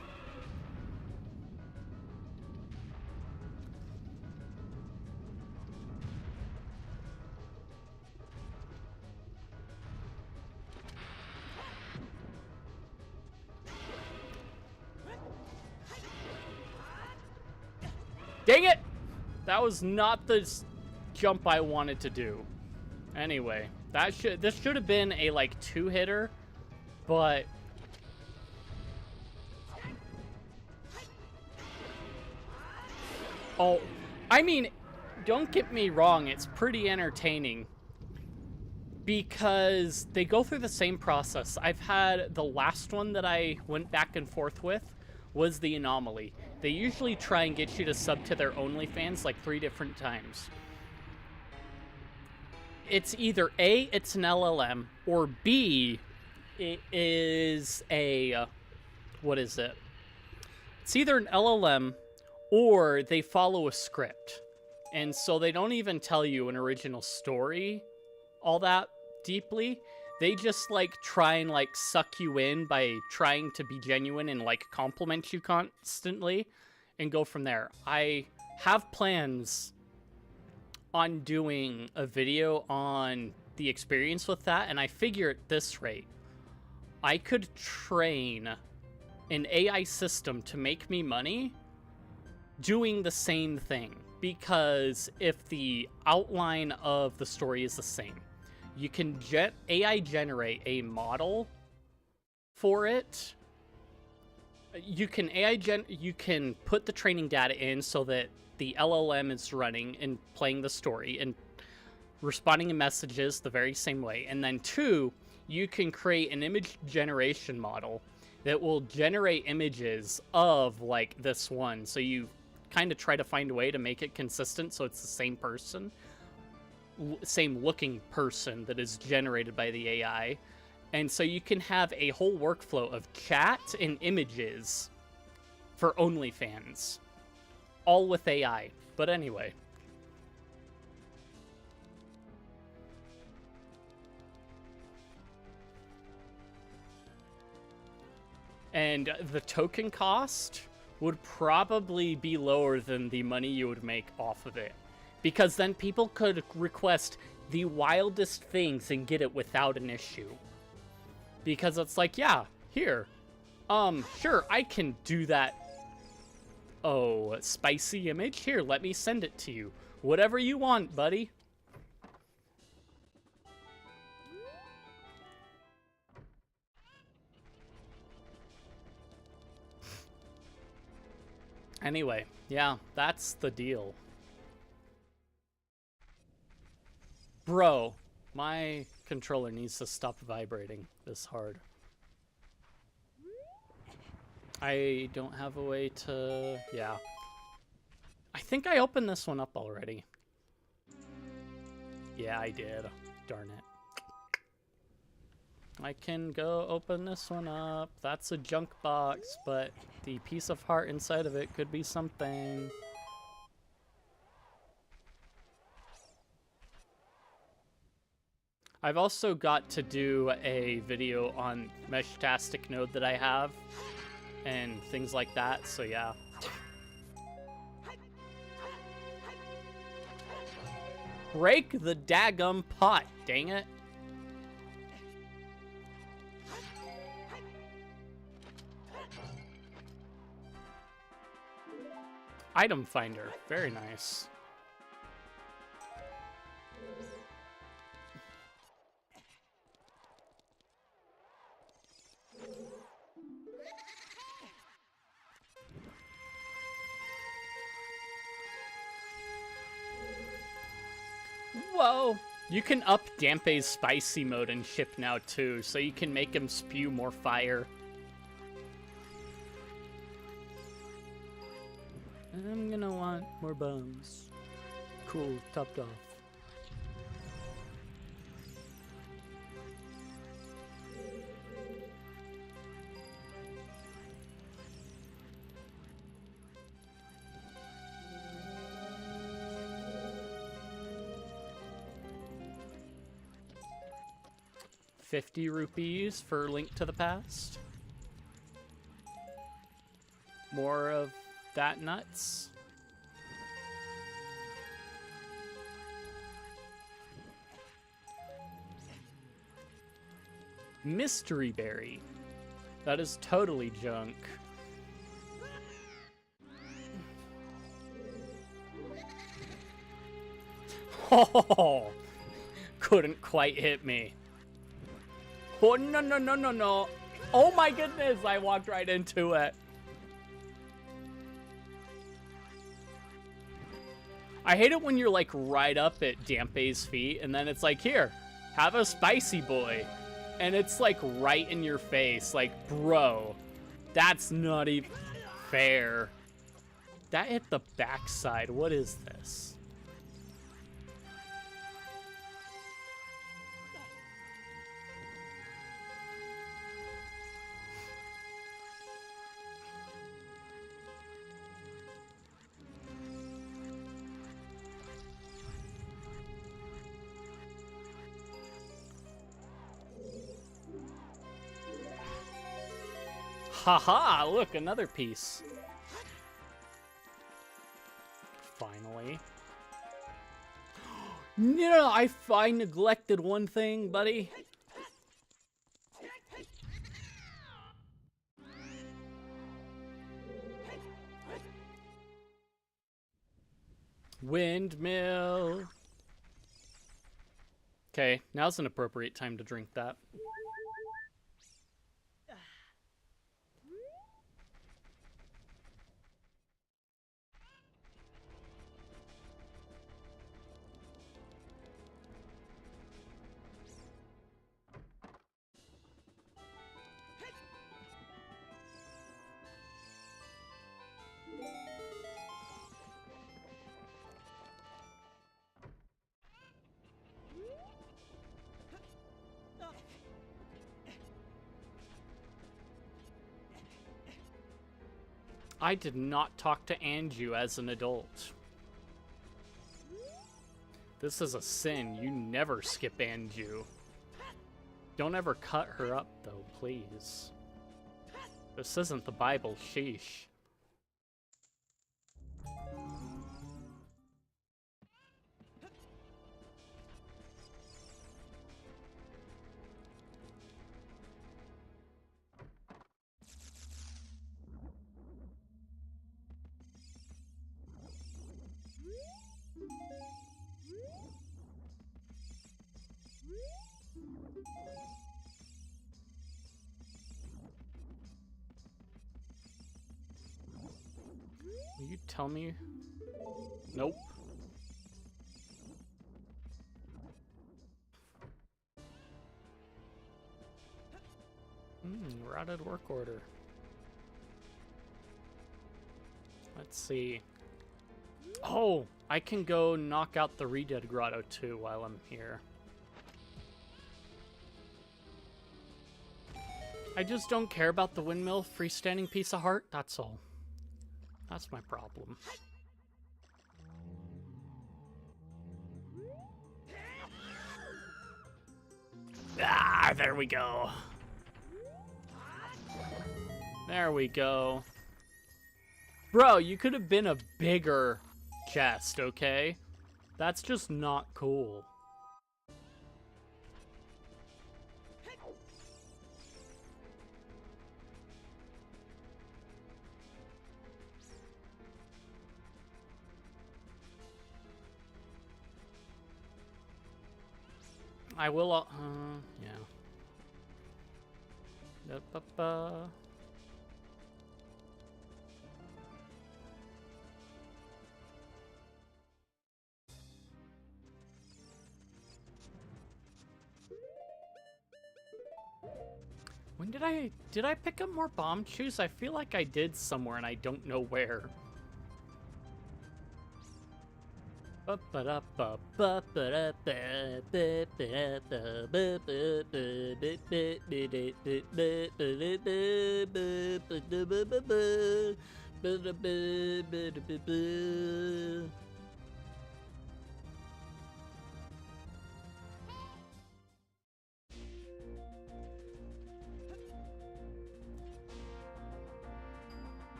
Dang it! That was not the jump I wanted to do. Anyway, this should have been a like 2-hitter, but oh, I mean, don't get me wrong, it's pretty entertaining because they go through the same process. I've had the last one that I went back and forth with was the Anomaly. They usually try and get you to sub to their OnlyFans like 3 different times. It's either A, it's an LLM, or B, it is a, what is it? It's either an LLM or they follow a script. And so they don't even tell you an original story all that deeply. They just like try and like suck you in by trying to be genuine and like compliment you constantly and go from there. I have plans on doing a video on the experience with that, and I figure at this rate, I could train an AI system to make me money doing the same thing. Because if the outline of the story is the same, you can AI generate a model for it. You can put the training data in so that the LLM is running and playing the story and responding to messages the very same way. And then 2, you can create an image generation model that will generate images of like this one. So you kind of try to find a way to make it consistent so it's the same person, same looking person that is generated by the AI. And so you can have a whole workflow of chat and images for OnlyFans, all with AI. But anyway. And the token cost would probably be lower than the money you would make off of it. Because then people could request the wildest things and get it without an issue. Because it's like, yeah, here. Sure, I can do that. Oh, spicy image? Here, let me send it to you. Whatever you want, buddy. Anyway, yeah, that's the deal. Bro, my controller needs to stop vibrating this hard. I don't have a way to... yeah. I think I opened this one up already. Yeah, I did. Darn it. I can go open this one up. That's a junk box, but the piece of heart inside of it could be something. I've also got to do a video on Meshtastic node that I have and things like that, so yeah. Break the daggum pot, dang it. Item finder, very nice. Whoa! You can up Dampe's spicy mode in ship now too, so you can make him spew more fire. I'm gonna want more bones. Cool, topped off. 50 rupees for Link to the Past. More of that nuts. Mystery Berry. That is totally junk. Oh, couldn't quite hit me. Oh, no, no, no, no, no. Oh my goodness, I walked right into it. I hate it when you're like right up at Dampé's feet and then it's like, here, have a spicy boy. And it's like right in your face. Like, bro, that's not even fair. That hit the backside. What is this? Haha, look, another piece. Finally. No, I neglected one thing, buddy. Windmill. Okay, now's an appropriate time to drink that. I did not talk to Anju as an adult. This is a sin. You never skip Anju. Don't ever cut her up, though, please. This isn't the Bible, sheesh. Will you tell me? Nope. Routed work order. Let's see. Oh, I can go knock out the Redead Grotto too while I'm here. I just don't care about the windmill freestanding piece of heart, that's all. That's my problem. Ah, there we go. There we go. Bro, you could have been a bigger chest, okay? That's just not cool. I will, yeah. Da-ba-ba. When did I pick up more bomb chews? I feel like I did somewhere and I don't know where.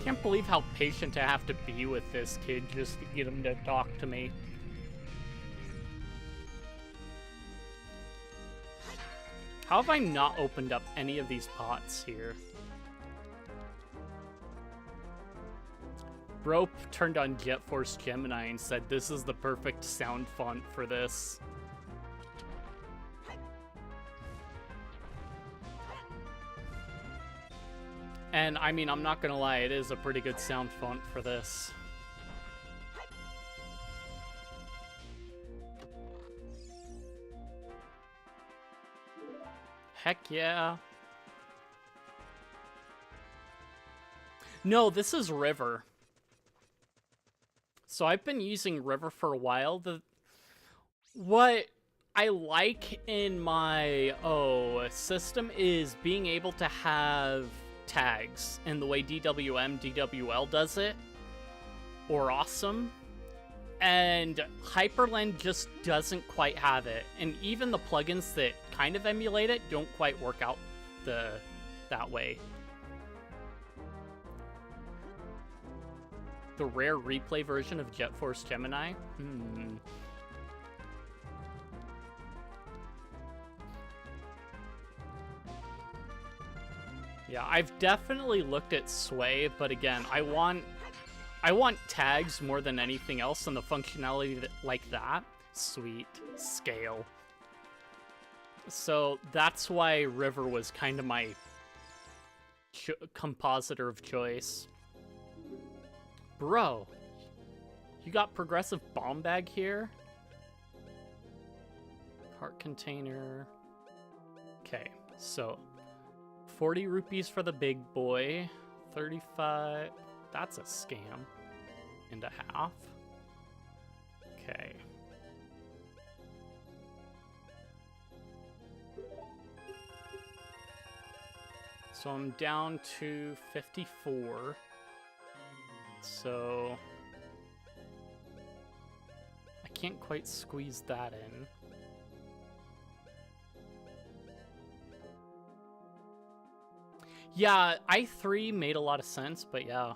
Can't believe how patient I have to be with this kid just to get him to talk to me. How have I not opened up any of these pots here? Rope turned on Jet Force Gemini and said this is the perfect sound font for this. And I mean, I'm not gonna lie, it is a pretty good sound font for this. Heck yeah. No, this is River. So I've been using River for a while. What I like in my system is being able to have tags in the way DWM, DWL does it, or Awesome. And Hyperland just doesn't quite have it. And even the plugins that kind of emulate it don't quite work out that way. The rare replay version of Jet Force Gemini? Yeah, I've definitely looked at Sway, but again, I want tags more than anything else, and the functionality like that. Sweet. Scale. So that's why River was kind of my compositor of choice. Bro, you got progressive bomb bag here? Cart container. Okay, so 40 rupees for the big boy. 35. That's a scam. And a half. Okay. So I'm down to 54. So I can't quite squeeze that in. Yeah, I3 made a lot of sense, but yeah.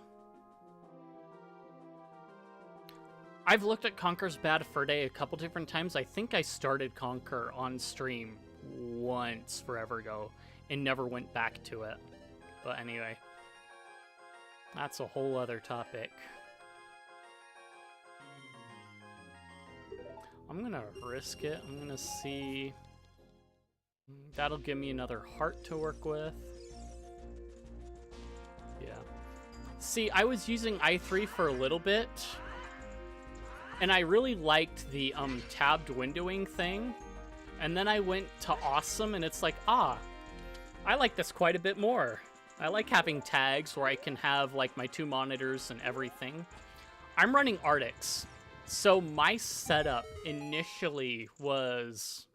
I've looked at Conker's Bad Fur Day a couple different times. I think I started Conker on stream once forever ago and never went back to it. But anyway, that's a whole other topic. I'm gonna risk it. I'm gonna see. That'll give me another heart to work with. Yeah. See, I was using i3 for a little bit, and I really liked the tabbed windowing thing. And then I went to Awesome, and it's like, I like this quite a bit more. I like having tags where I can have like my two monitors and everything. I'm running Arctics. So my setup initially was,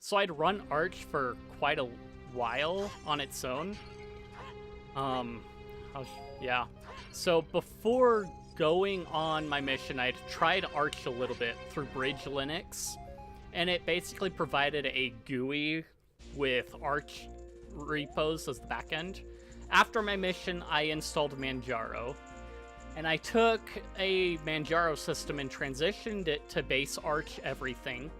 so I'd run Arch for quite a while on its own. Yeah. So before going on my mission, I'd tried Arch a little bit through Bridge Linux, and it basically provided a GUI with Arch repos as the backend. After my mission, I installed Manjaro, and I took a Manjaro system and transitioned it to base Arch everything,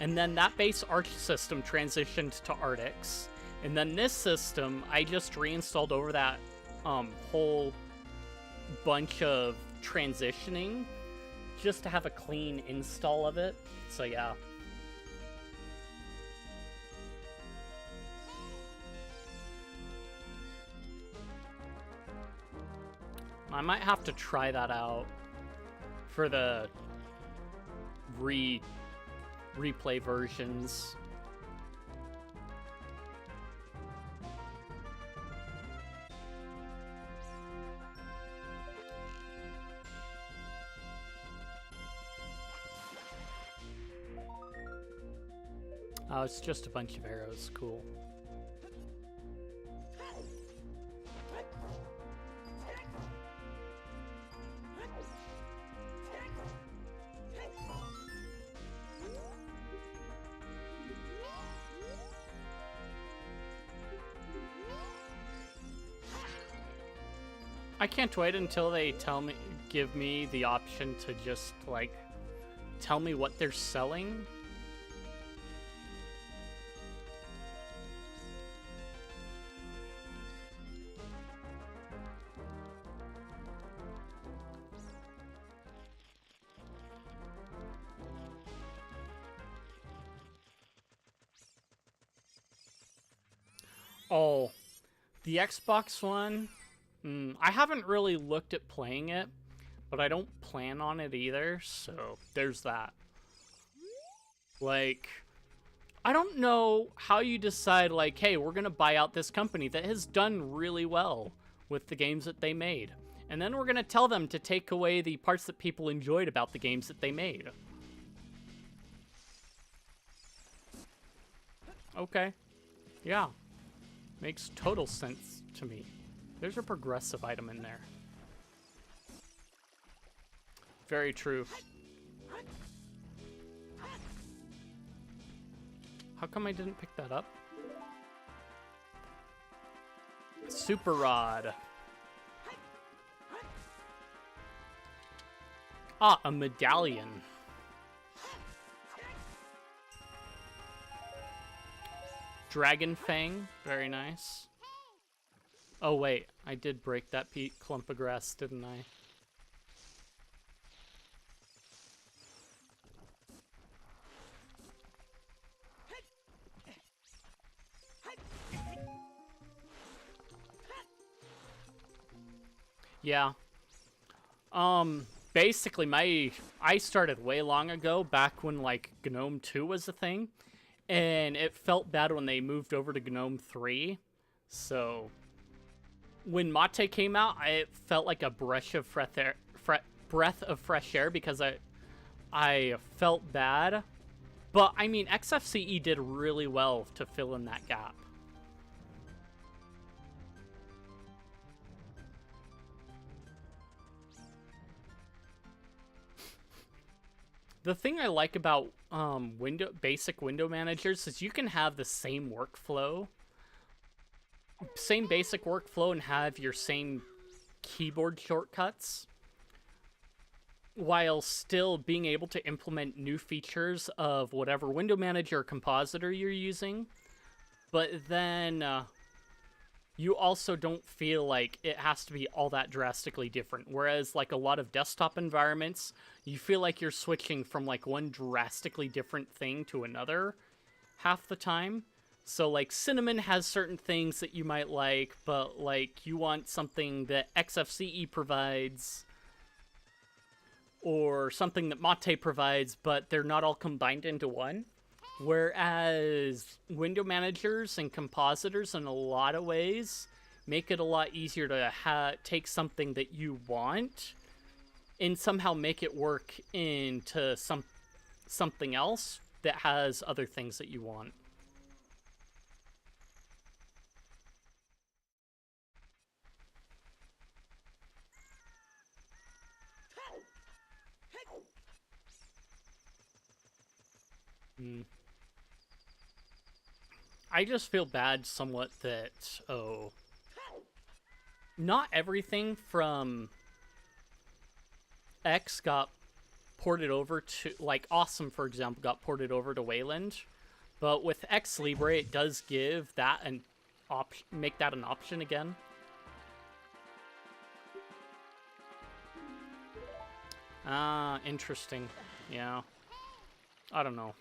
and then that base Arch system transitioned to Arctics, and then this system, I just reinstalled over that whole bunch of transitioning just to have a clean install of it. So yeah. I might have to try that out for the replay versions. Oh, it's just a bunch of arrows. Cool. I can't wait until they give me the option to just, like, tell me what they're selling. Oh, the Xbox One? I haven't really looked at playing it, but I don't plan on it either, so there's that. Like, I don't know how you decide, like, hey, we're gonna buy out this company that has done really well with the games that they made. And then we're gonna tell them to take away the parts that people enjoyed about the games that they made. Okay. Yeah. Makes total sense to me. There's a progressive item in there. Very true. How come I didn't pick that up? Super Rod. Ah, a medallion. Dragon Fang, very nice. Oh wait, I did break that clump of grass, didn't I? Yeah. Basically I started way long ago, back when like GNOME 2 was a thing, and it felt bad when they moved over to GNOME 3. So when Mate came out, it felt like a breath of fresh air because I felt bad. But I mean, XFCE did really well to fill in that gap. The thing I like about basic window managers is you can have the same basic workflow, and have your same keyboard shortcuts, while still being able to implement new features of whatever window manager or compositor you're using. But then you also don't feel like it has to be all that drastically different. Whereas like a lot of desktop environments, you feel like you're switching from like one drastically different thing to another half the time. So like Cinnamon has certain things that you might like, but like you want something that XFCE provides or something that Mate provides, but they're not all combined into one. Whereas window managers and compositors, in a lot of ways, make it a lot easier to take something that you want and somehow make it work into something else that has other things that you want. I just feel bad somewhat that, not everything from X got ported over to, like, Awesome, for example, got ported over to Wayland. But with X Libre, it does give that make that an option again. Ah, interesting. Yeah. I don't know.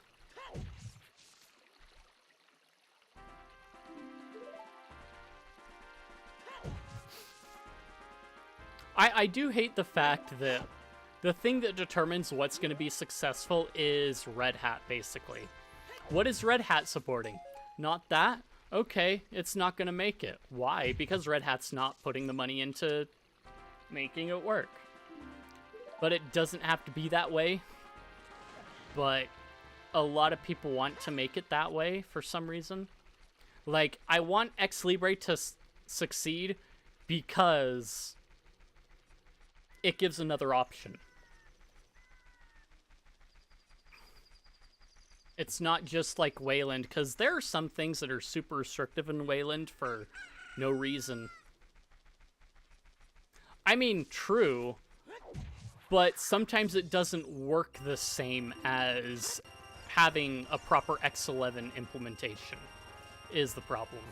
I do hate the fact that the thing that determines what's going to be successful is Red Hat, basically. What is Red Hat supporting? Not that? Okay, it's not going to make it. Why? Because Red Hat's not putting the money into making it work. But it doesn't have to be that way. But a lot of people want to make it that way for some reason. Like, I want X Libre to succeed because it gives another option. It's not just like Wayland, because there are some things that are super restrictive in Wayland for no reason. I mean, true, but sometimes it doesn't work the same as having a proper X11 implementation is the problem.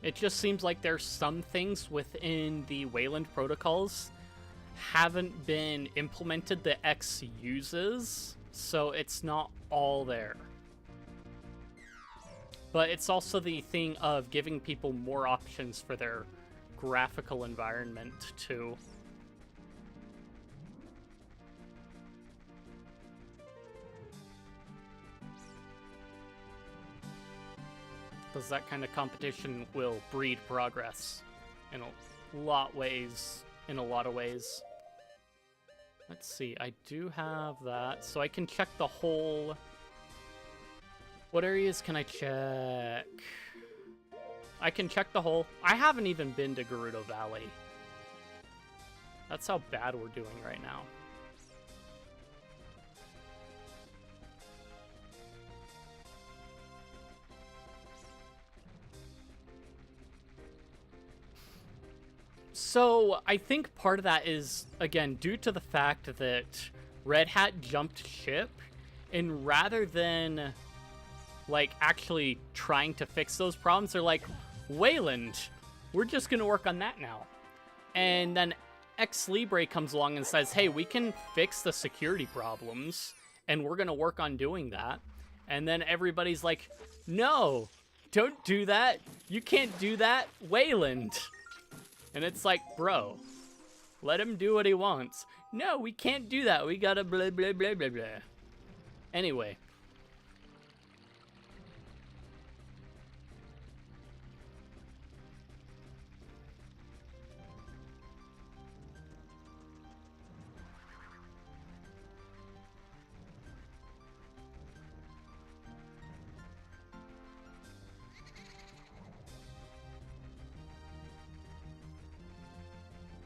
It just seems like there's some things within the Wayland protocols haven't been implemented that X uses, so it's not all there. But it's also the thing of giving people more options for their graphical environment, too. Because that kind of competition will breed progress in a lot of ways. Let's see, I do have that, so I can check the whole... What areas can I check? I can check the whole... I haven't even been to Gerudo Valley. That's how bad we're doing right now. So, I think part of that is, again, due to the fact that Red Hat jumped ship, and rather than, like, actually trying to fix those problems, they're like, Wayland, we're just gonna work on that now. And then Ex Libre comes along and says, hey, we can fix the security problems, and we're gonna work on doing that. And then everybody's like, no, don't do that. You can't do that, Wayland. And it's like, bro, let him do what he wants. No, we can't do that. We gotta blah, blah, blah, blah, blah. Anyway.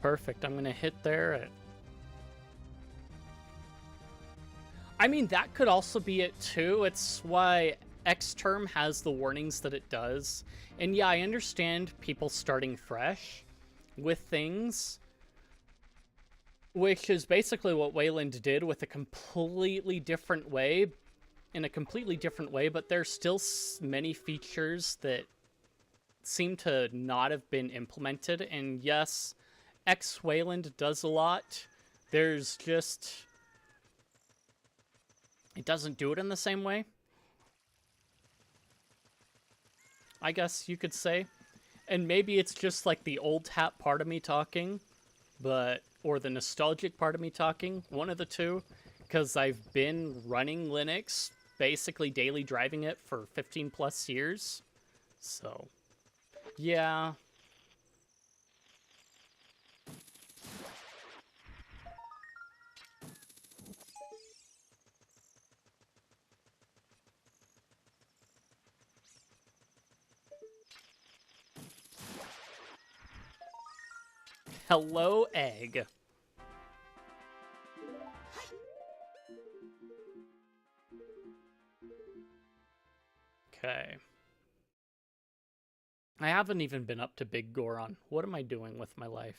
Perfect. I'm gonna hit there. I mean, that could also be it too. It's why Xterm has the warnings that it does. And yeah, I understand people starting fresh with things, which is basically what Wayland did with a completely different way, but there's still many features that seem to not have been implemented. And yes, X Wayland does a lot. There's just... it doesn't do it in the same way, I guess you could say. And maybe it's just like the old hat part of me talking, or the nostalgic part of me talking, one of the two, because I've been running Linux, basically daily driving it for 15 plus years. So, yeah. Hello, egg. Okay. I haven't even been up to Big Goron. What am I doing with my life?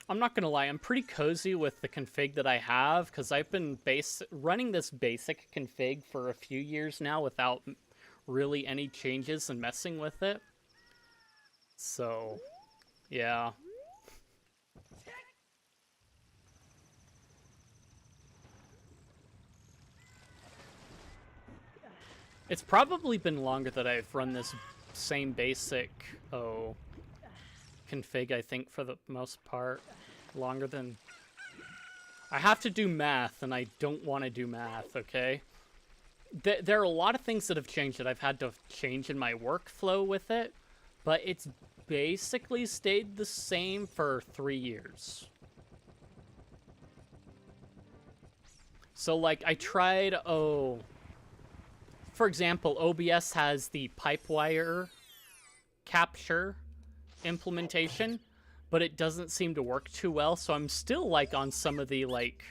I'm not gonna lie, I'm pretty cozy with the config that I have, because I've been running this basic config for a few years now without really any changes and messing with it. So, yeah. It's probably been longer that I've run this same basic, config, I think, for the most part. Longer than... I have to do math, and I don't want to do math, okay? There are a lot of things that have changed that I've had to change in my workflow with it, but it's basically stayed the same for 3 years. So, like, I tried, for example, OBS has the pipe wire capture implementation, but it doesn't seem to work too well, so I'm still, like, on some of the, like,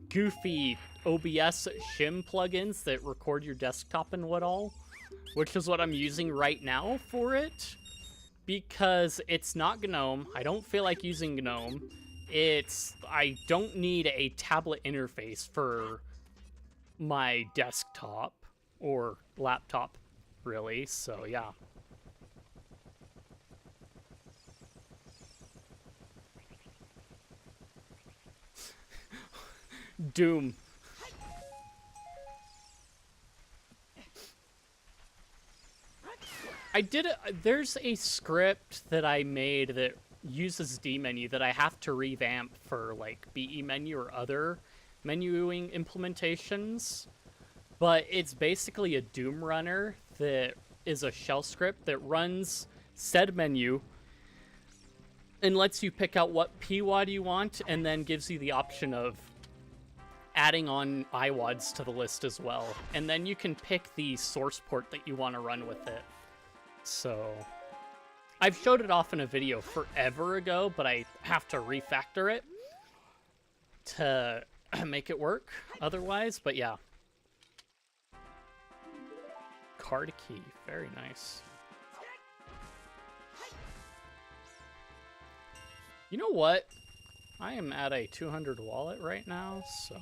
goofy OBS shim plugins that record your desktop and what all, which is what I'm using right now for it, because it's not GNOME. I don't feel like using GNOME. I don't need a tablet interface for my desktop or laptop, really, so yeah. Doom. There's a script that I made that uses D menu that I have to revamp for, like, BE menu or other menuing implementations. But it's basically a Doom runner that is a shell script that runs said menu and lets you pick out what PWAD you want, and then gives you the option of adding on iWADs to the list as well. And then you can pick the source port that you want to run with it. So I've showed it off in a video forever ago, but I have to refactor it to make it work otherwise, but yeah. Card key, very nice. You know what? I am at a 200 wallet right now, so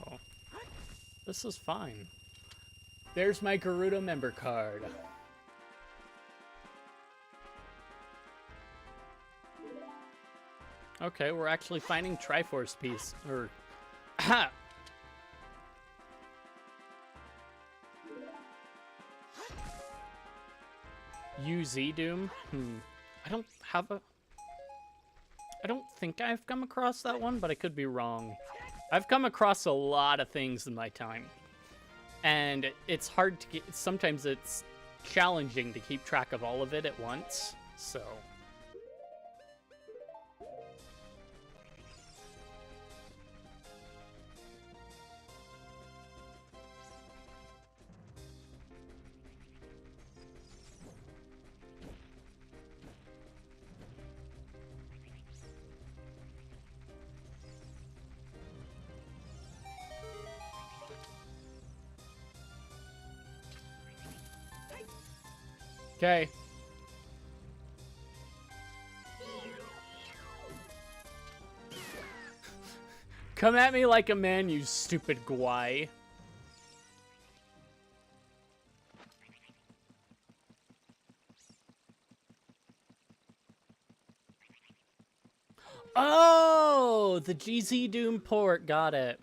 this is fine. There's my Gerudo member card. Okay, we're actually finding Triforce piece, or... UZ Doom? I don't think I've come across that one, but I could be wrong. I've come across a lot of things in my time. And it's hard to get... Sometimes it's challenging to keep track of all of it at once, so... Okay. Come at me like a man, you stupid guai. Oh, the GZ Doom port, got it.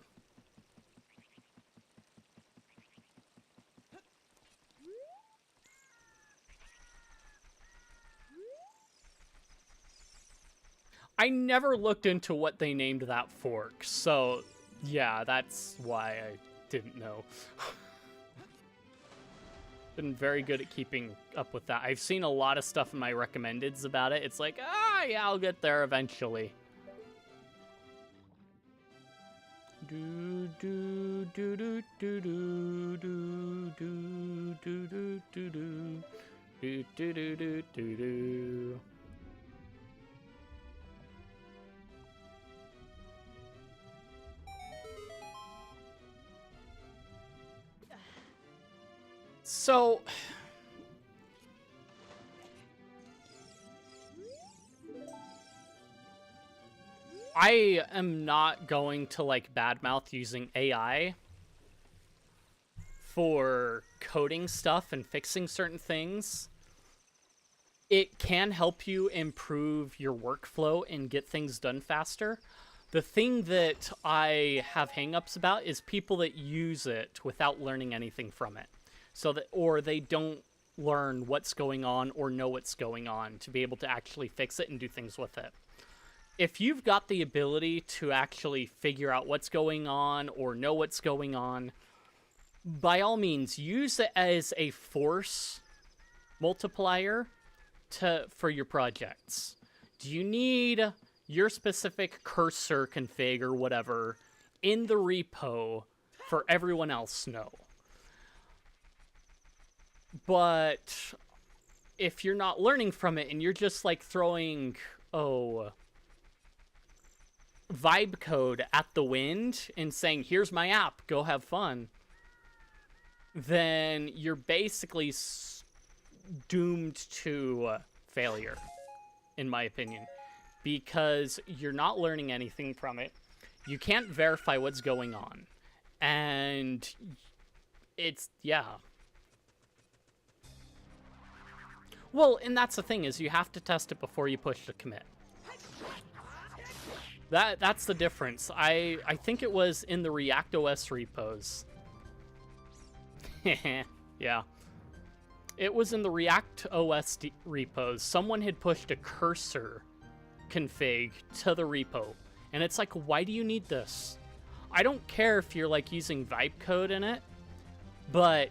I never looked into what they named that fork, so yeah, that's why I didn't know. Been very good at keeping up with that. I've seen a lot of stuff in my recommendeds about it. It's like, yeah, I'll get there eventually. Do do do do do do do do do do do do do do do do do. So, I am not going to, like, badmouth using AI for coding stuff and fixing certain things. It can help you improve your workflow and get things done faster. The thing that I have hangups about is people that use it without learning anything from it. So that, or they don't learn what's going on or know what's going on to be able to actually fix it and do things with it. If you've got the ability to actually figure out what's going on or know what's going on, by all means, use it as a force multiplier for your projects. Do you need your specific cursor config or whatever in the repo For everyone else, no. But if you're not learning from it and you're just like throwing, vibe code at the wind and saying, here's my app, go have fun, then you're basically doomed to failure, in my opinion, because you're not learning anything from it. You can't verify what's going on. And it's, yeah. Well, and that's the thing, is you have to test it before you push to commit. That's the difference. I think it was in the React OS repos. Yeah. It was in the React OS repos. Someone had pushed a cursor config to the repo. And it's like, why do you need this? I don't care if you're like using vibe code in it, but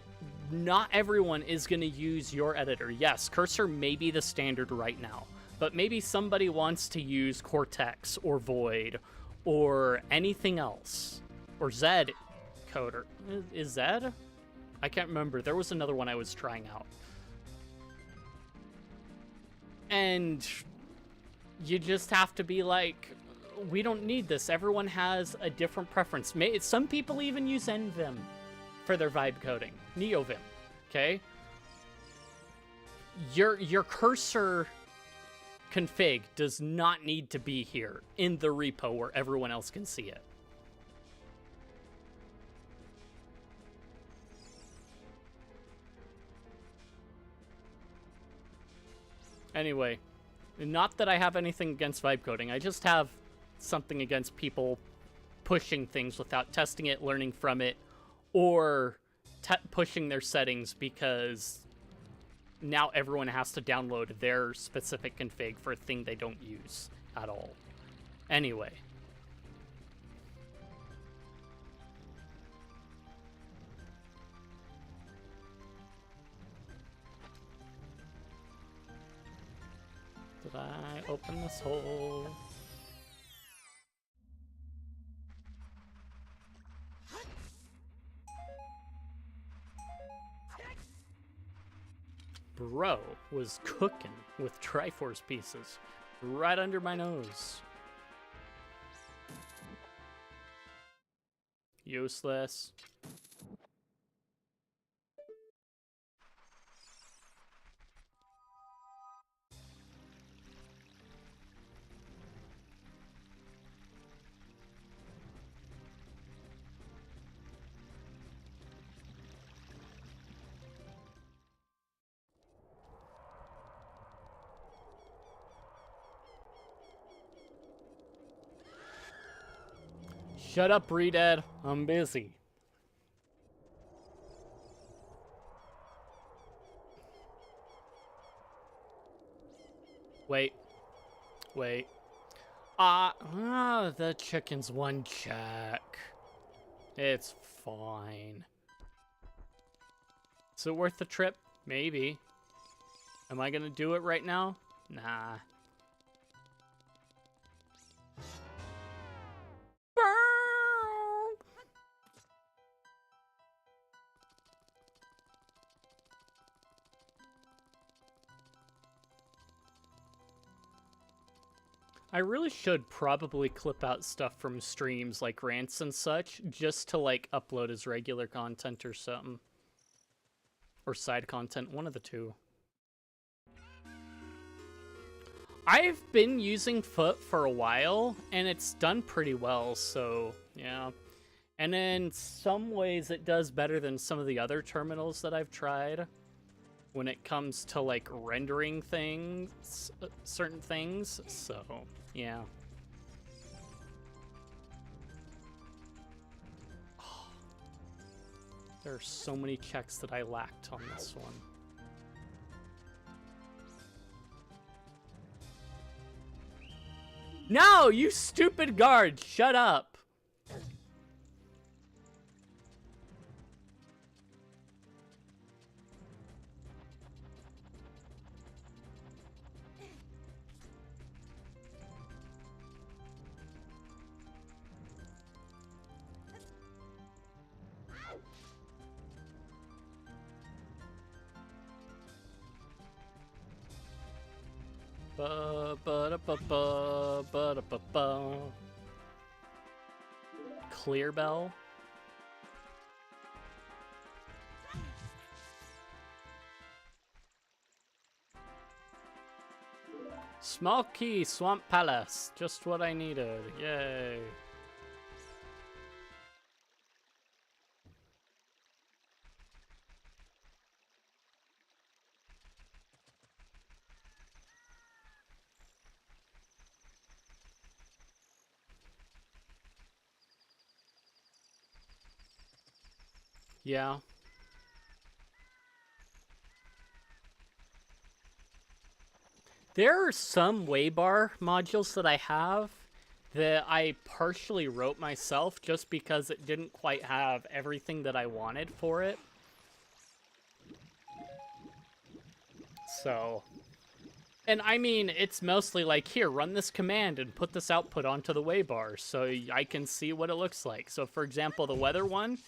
not everyone is going to use your editor. Yes, cursor may be the standard right now, but maybe somebody wants to use Cortex or Void or anything else. Or Zed coder. Is Zed? I can't remember. There was another one I was trying out. And you just have to be like, we don't need this. Everyone has a different preference. Some people even use NVim for their vibe coding. NeoVim, okay? Your cursor config does not need to be here in the repo where everyone else can see it. Anyway, not that I have anything against vibe coding. I just have something against people pushing things without testing it, learning from it, or pushing their settings because now everyone has to download their specific config for a thing they don't use at all. Anyway. Did I open this hole? Bro was cooking with Triforce pieces right under my nose. Useless. Shut up, Redad. I'm busy. Wait. The chicken's one check. It's fine. Is it worth the trip? Maybe. Am I gonna do it right now? Nah. I really should probably clip out stuff from streams like rants and such, just to like upload as regular content or something. Or side content, one of the two. I've been using Foot for a while, and it's done pretty well, so yeah. And in some ways it does better than some of the other terminals that I've tried when it comes to like rendering things, certain things, so yeah. Oh, there are so many checks that I lacked on this one. No, you stupid guard, shut up. Ba ba da ba ba ba da ba ba. Clear Bell. Smoky Swamp Palace. Just what I needed. Yay. Yeah. There are some Waybar modules that I have that I partially wrote myself just because it didn't quite have everything that I wanted for it. So, and I mean, it's mostly like, here, run this command and put this output onto the Waybar so I can see what it looks like. So for example, the weather one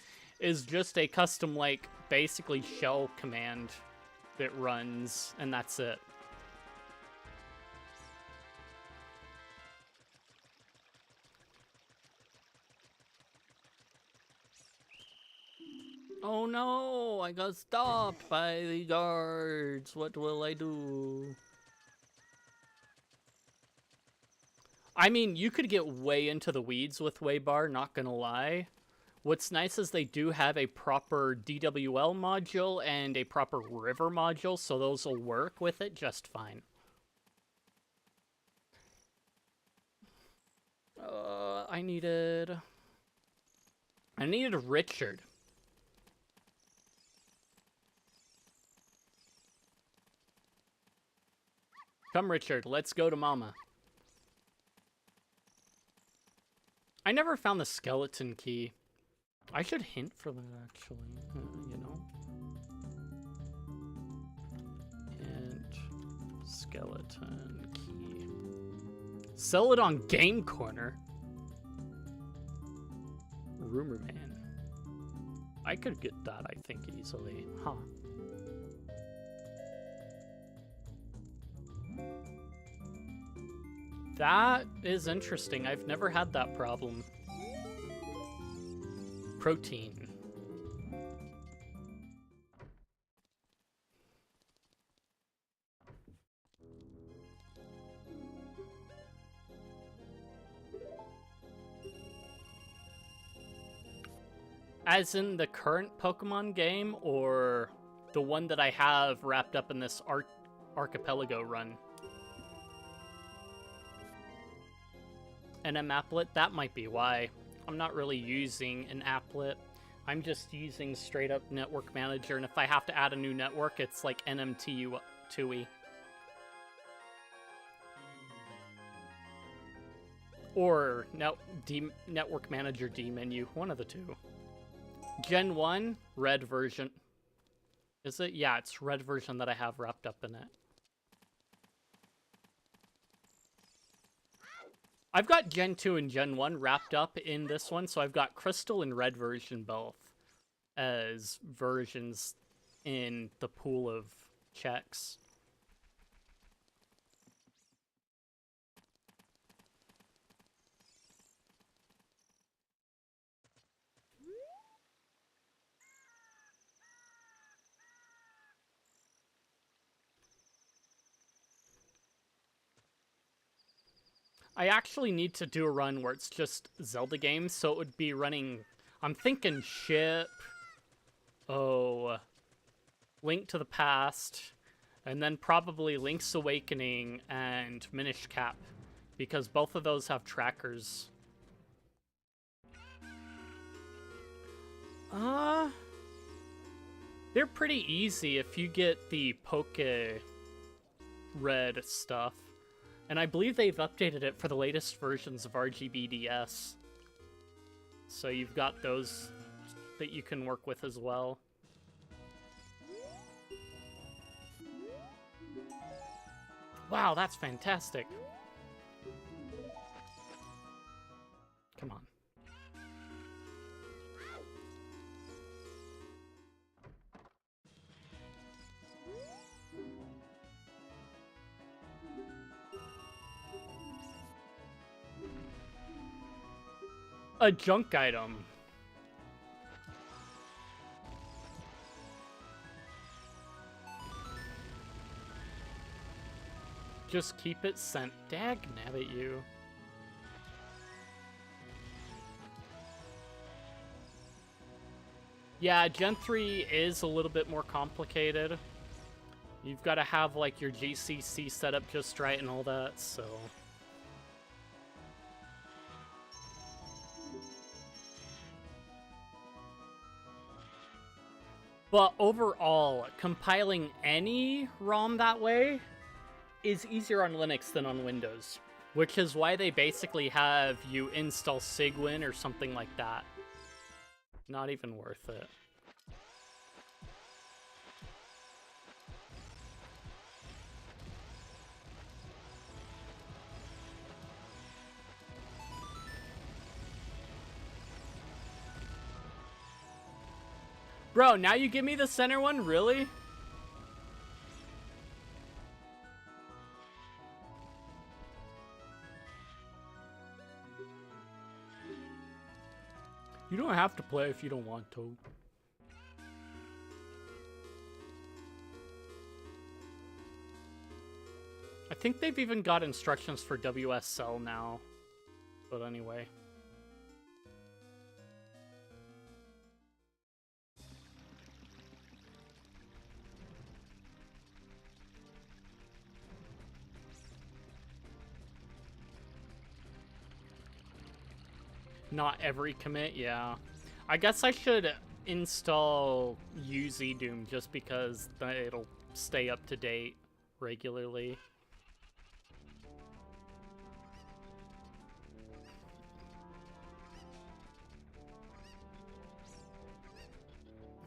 is just a custom, like, basically shell command that runs, and that's it. Oh no, I got stopped by the guards. What will I do? I mean, you could get way into the weeds with Waybar, not gonna lie. What's nice is they do have a proper DWL module and a proper river module, so those will work with it just fine. I needed Richard. Come, Richard, let's go to Mama. I never found the skeleton key. I should hint for that, actually, you know? Hint, skeleton key. Sell it on Game Corner. Rumor Man. I could get that, I think, easily. Huh. That is interesting. I've never had that problem. Protein. As in the current Pokemon game, or the one that I have wrapped up in this Archipelago run? An applet? That might be why. I'm not really using an applet. I'm just using straight up Network Manager, and if I have to add a new network, it's like NMTU2E. Or Network Manager D menu, one of the two. Gen 1, red version. Is it? Yeah, it's red version that I have wrapped up in it. I've got Gen 2 and Gen 1 wrapped up in this one, so I've got Crystal and red version both as versions in the pool of checks. I actually need to do a run where it's just Zelda games, so it would be running... I'm thinking Ship... Oh... Link to the Past... And then probably Link's Awakening and Minish Cap. Because both of those have trackers. They're pretty easy if you get the Poke Red stuff. And I believe they've updated it for the latest versions of RGBDS. So you've got those that you can work with as well. Wow, that's fantastic. Come on. A junk item. Just keep it sent. Dag nabbit you. Yeah, Gen 3 is a little bit more complicated. You've got to have, like, your GCC set up just right and all that, so... But overall, compiling any ROM that way is easier on Linux than on Windows, which is why they basically have you install Cygwin or something like that. Not even worth it. Bro, now you give me the center one? Really? You don't have to play if you don't want to. I think they've even got instructions for WSL now. But anyway. Not every commit, yeah. I guess I should install UZDoom just because it'll stay up to date regularly.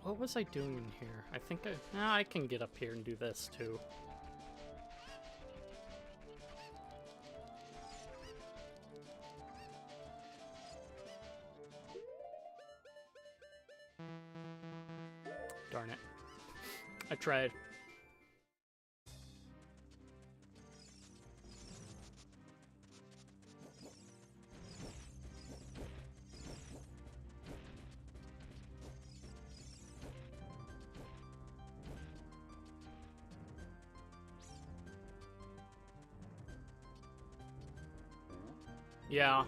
What was I doing in here? I think I can get up here and do this too. Darn it. I tried. Yeah.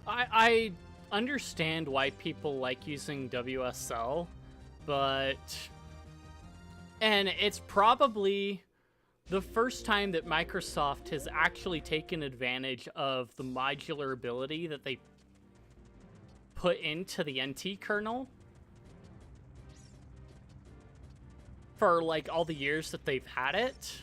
I understand why people like using WSL, but... And it's probably the first time that Microsoft has actually taken advantage of the modular ability that they put into the NT kernel for, like, all the years that they've had it.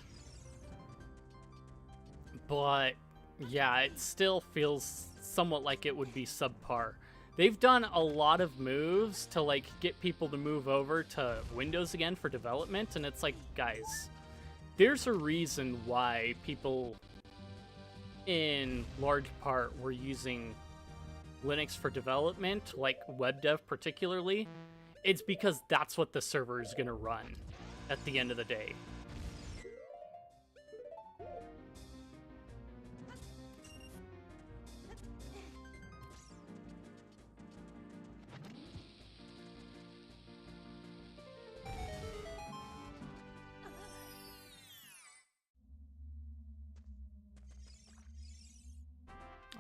But, yeah, it still feels somewhat like it would be subpar. They've done a lot of moves to, like, get people to move over to Windows again for development, and it's like, guys, there's a reason why people, in large part, were using Linux for development, like web dev particularly. It's because that's what the server is going to run at the end of the day.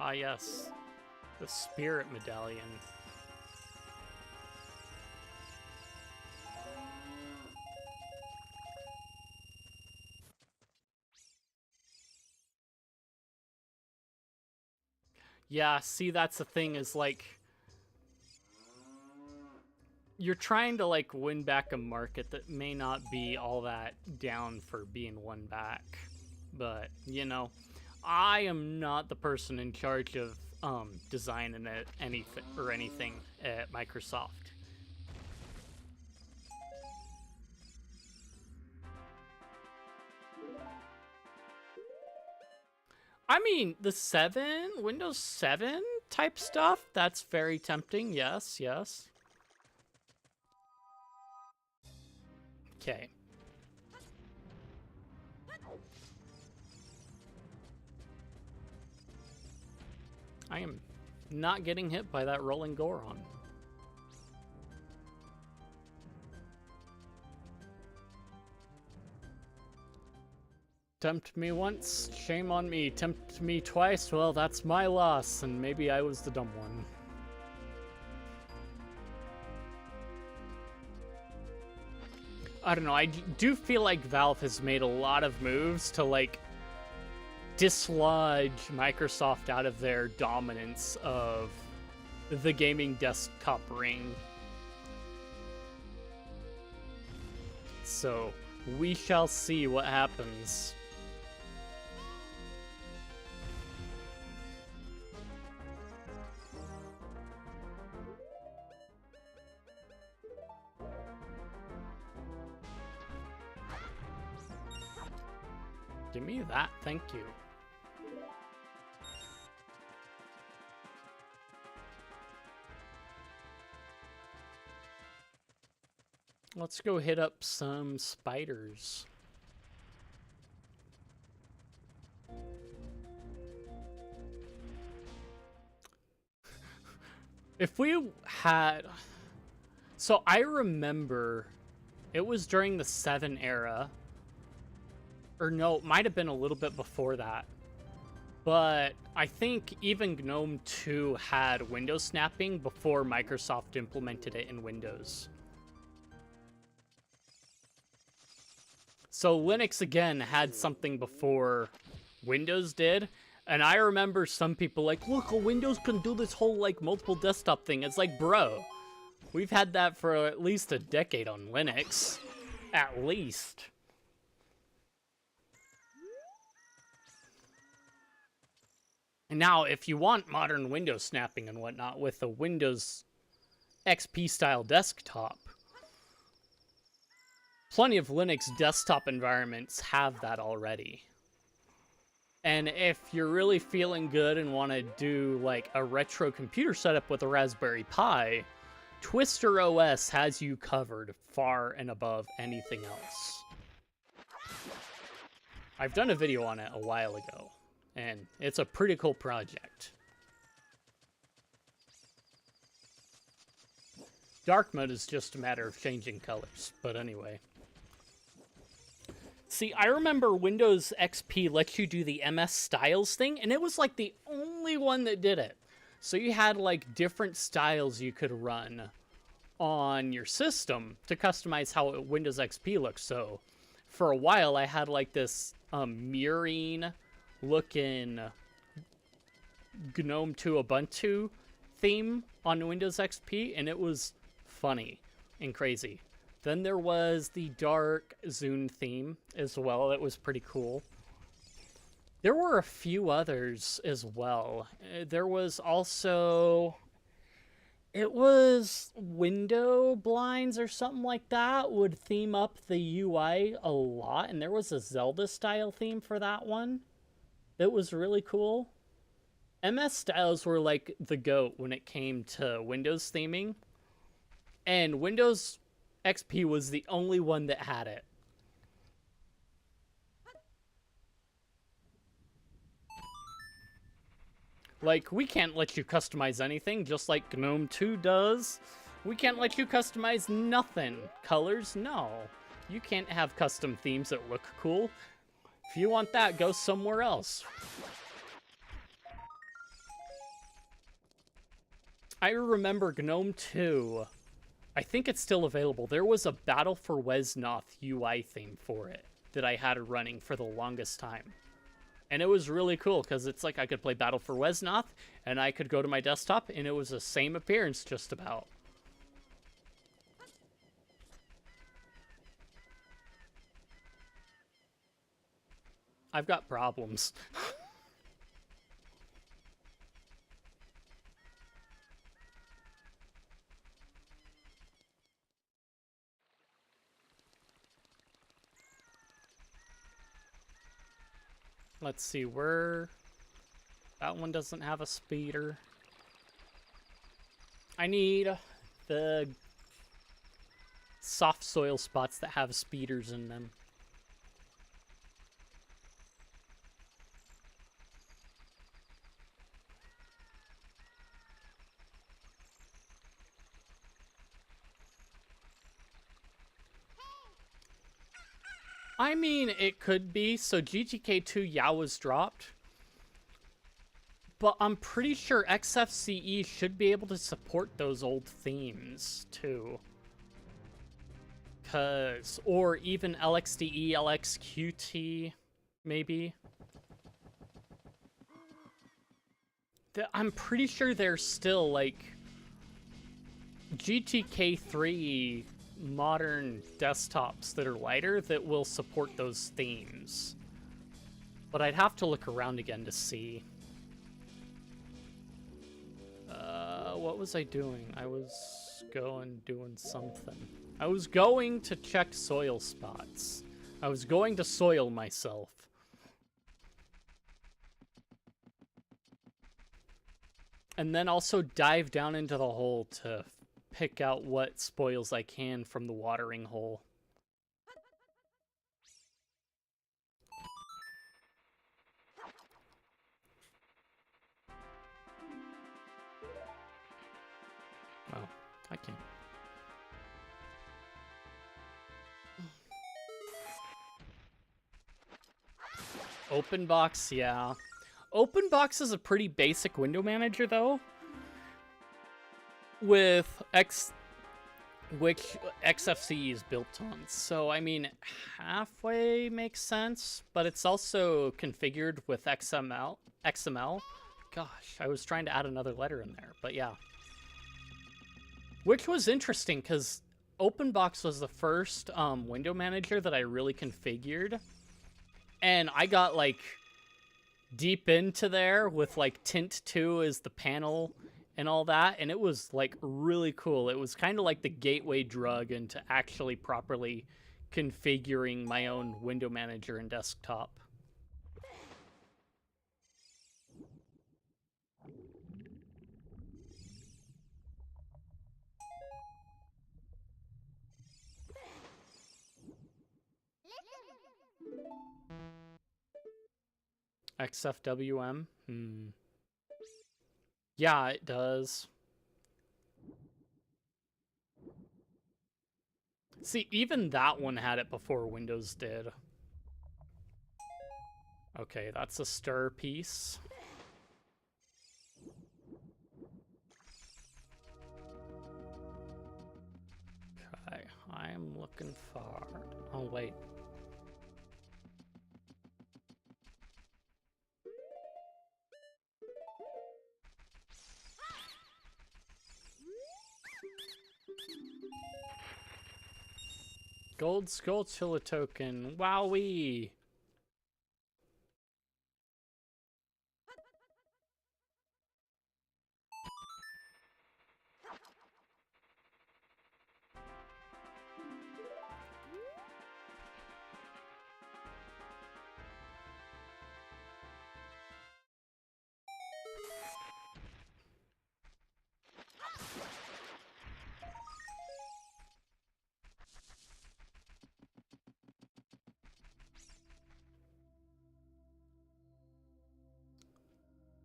Ah, yes. The Spirit Medallion. Yeah, see, that's the thing, is, like... You're trying to, like, win back a market that may not be all that down for being won back. But, you know, I am not the person in charge of designing anything at Microsoft. I mean, the Windows 7 type stuff, that's very tempting. Yes, yes. Okay. I am not getting hit by that rolling Goron. Tempt me once, shame on me. Tempt me twice, well, that's my loss, and maybe I was the dumb one. I don't know, I do feel like Valve has made a lot of moves to, like, dislodge Microsoft out of their dominance of the gaming desktop ring. So, we shall see what happens. Give me that, thank you. Let's go hit up some spiders. If we had... So I remember it was during the 7 era. Or no, it might have been a little bit before that. But I think even GNOME 2 had window snapping before Microsoft implemented it in Windows. So Linux, again, had something before Windows did. And I remember some people like, look, Windows can do this whole, like, multiple desktop thing. It's like, bro, we've had that for at least a decade on Linux. At least. And now, if you want modern Windows snapping and whatnot with a Windows XP-style desktop, plenty of Linux desktop environments have that already. And if you're really feeling good and want to do, like, a retro computer setup with a Raspberry Pi, Twister OS has you covered far and above anything else. I've done a video on it a while ago, and it's a pretty cool project. Dark mode is just a matter of changing colors, but anyway. See, I remember Windows XP lets you do the MS Styles thing, and it was like the only one that did it. So you had like different styles you could run on your system to customize how Windows XP looks. So for a while, I had like this mirroring looking GNOME 2 Ubuntu theme on Windows XP, and it was funny and crazy. Then there was the dark Zune theme as well. That was pretty cool. There were a few others as well. There was also... It was window blinds or something like that would theme up the UI a lot. And there was a Zelda-style theme for that one. That was really cool. MS styles were like the GOAT when it came to Windows theming. And Windows XP was the only one that had it. Like, we can't let you customize anything, just like GNOME 2 does. We can't let you customize nothing. Colors? No. You can't have custom themes that look cool. If you want that, go somewhere else. I remember GNOME 2. I think it's still available. There was a Battle for Wesnoth UI theme for it that I had running for the longest time. And it was really cool, because it's like I could play Battle for Wesnoth, and I could go to my desktop, and it was the same appearance just about. I've got problems. Let's see, where... That one doesn't have a speeder. I need the soft soil spots that have speeders in them. I mean, it could be. So GTK2, yeah, was dropped. But I'm pretty sure XFCE should be able to support those old themes, too. Or even LXDE, LXQT, maybe. I'm pretty sure there's still, like, GTK3 modern desktops that are lighter that will support those themes. But I'd have to look around again to see. What was I doing? I was doing something. I was going to check soil spots. I was going to soil myself. And then also dive down into the hole to pick out what spoils I can from the watering hole. Oh, I can't. OpenBox, yeah. OpenBox is a pretty basic window manager, though. With which XFCE is built on. So, I mean, halfway makes sense, but it's also configured with XML. Gosh, I was trying to add another letter in there, but yeah. Which was interesting, because OpenBox was the first window manager that I really configured. And I got, like, deep into there with, like, Tint 2 as the panel and all that, and it was, like, really cool. It was kind of like the gateway drug into actually properly configuring my own window manager and desktop. XFWM? Yeah, it does. See, even that one had it before Windows did. Okay, that's a stir piece. Okay, I'm looking for... Oh, wait. Gold Skulltula token. Wowee!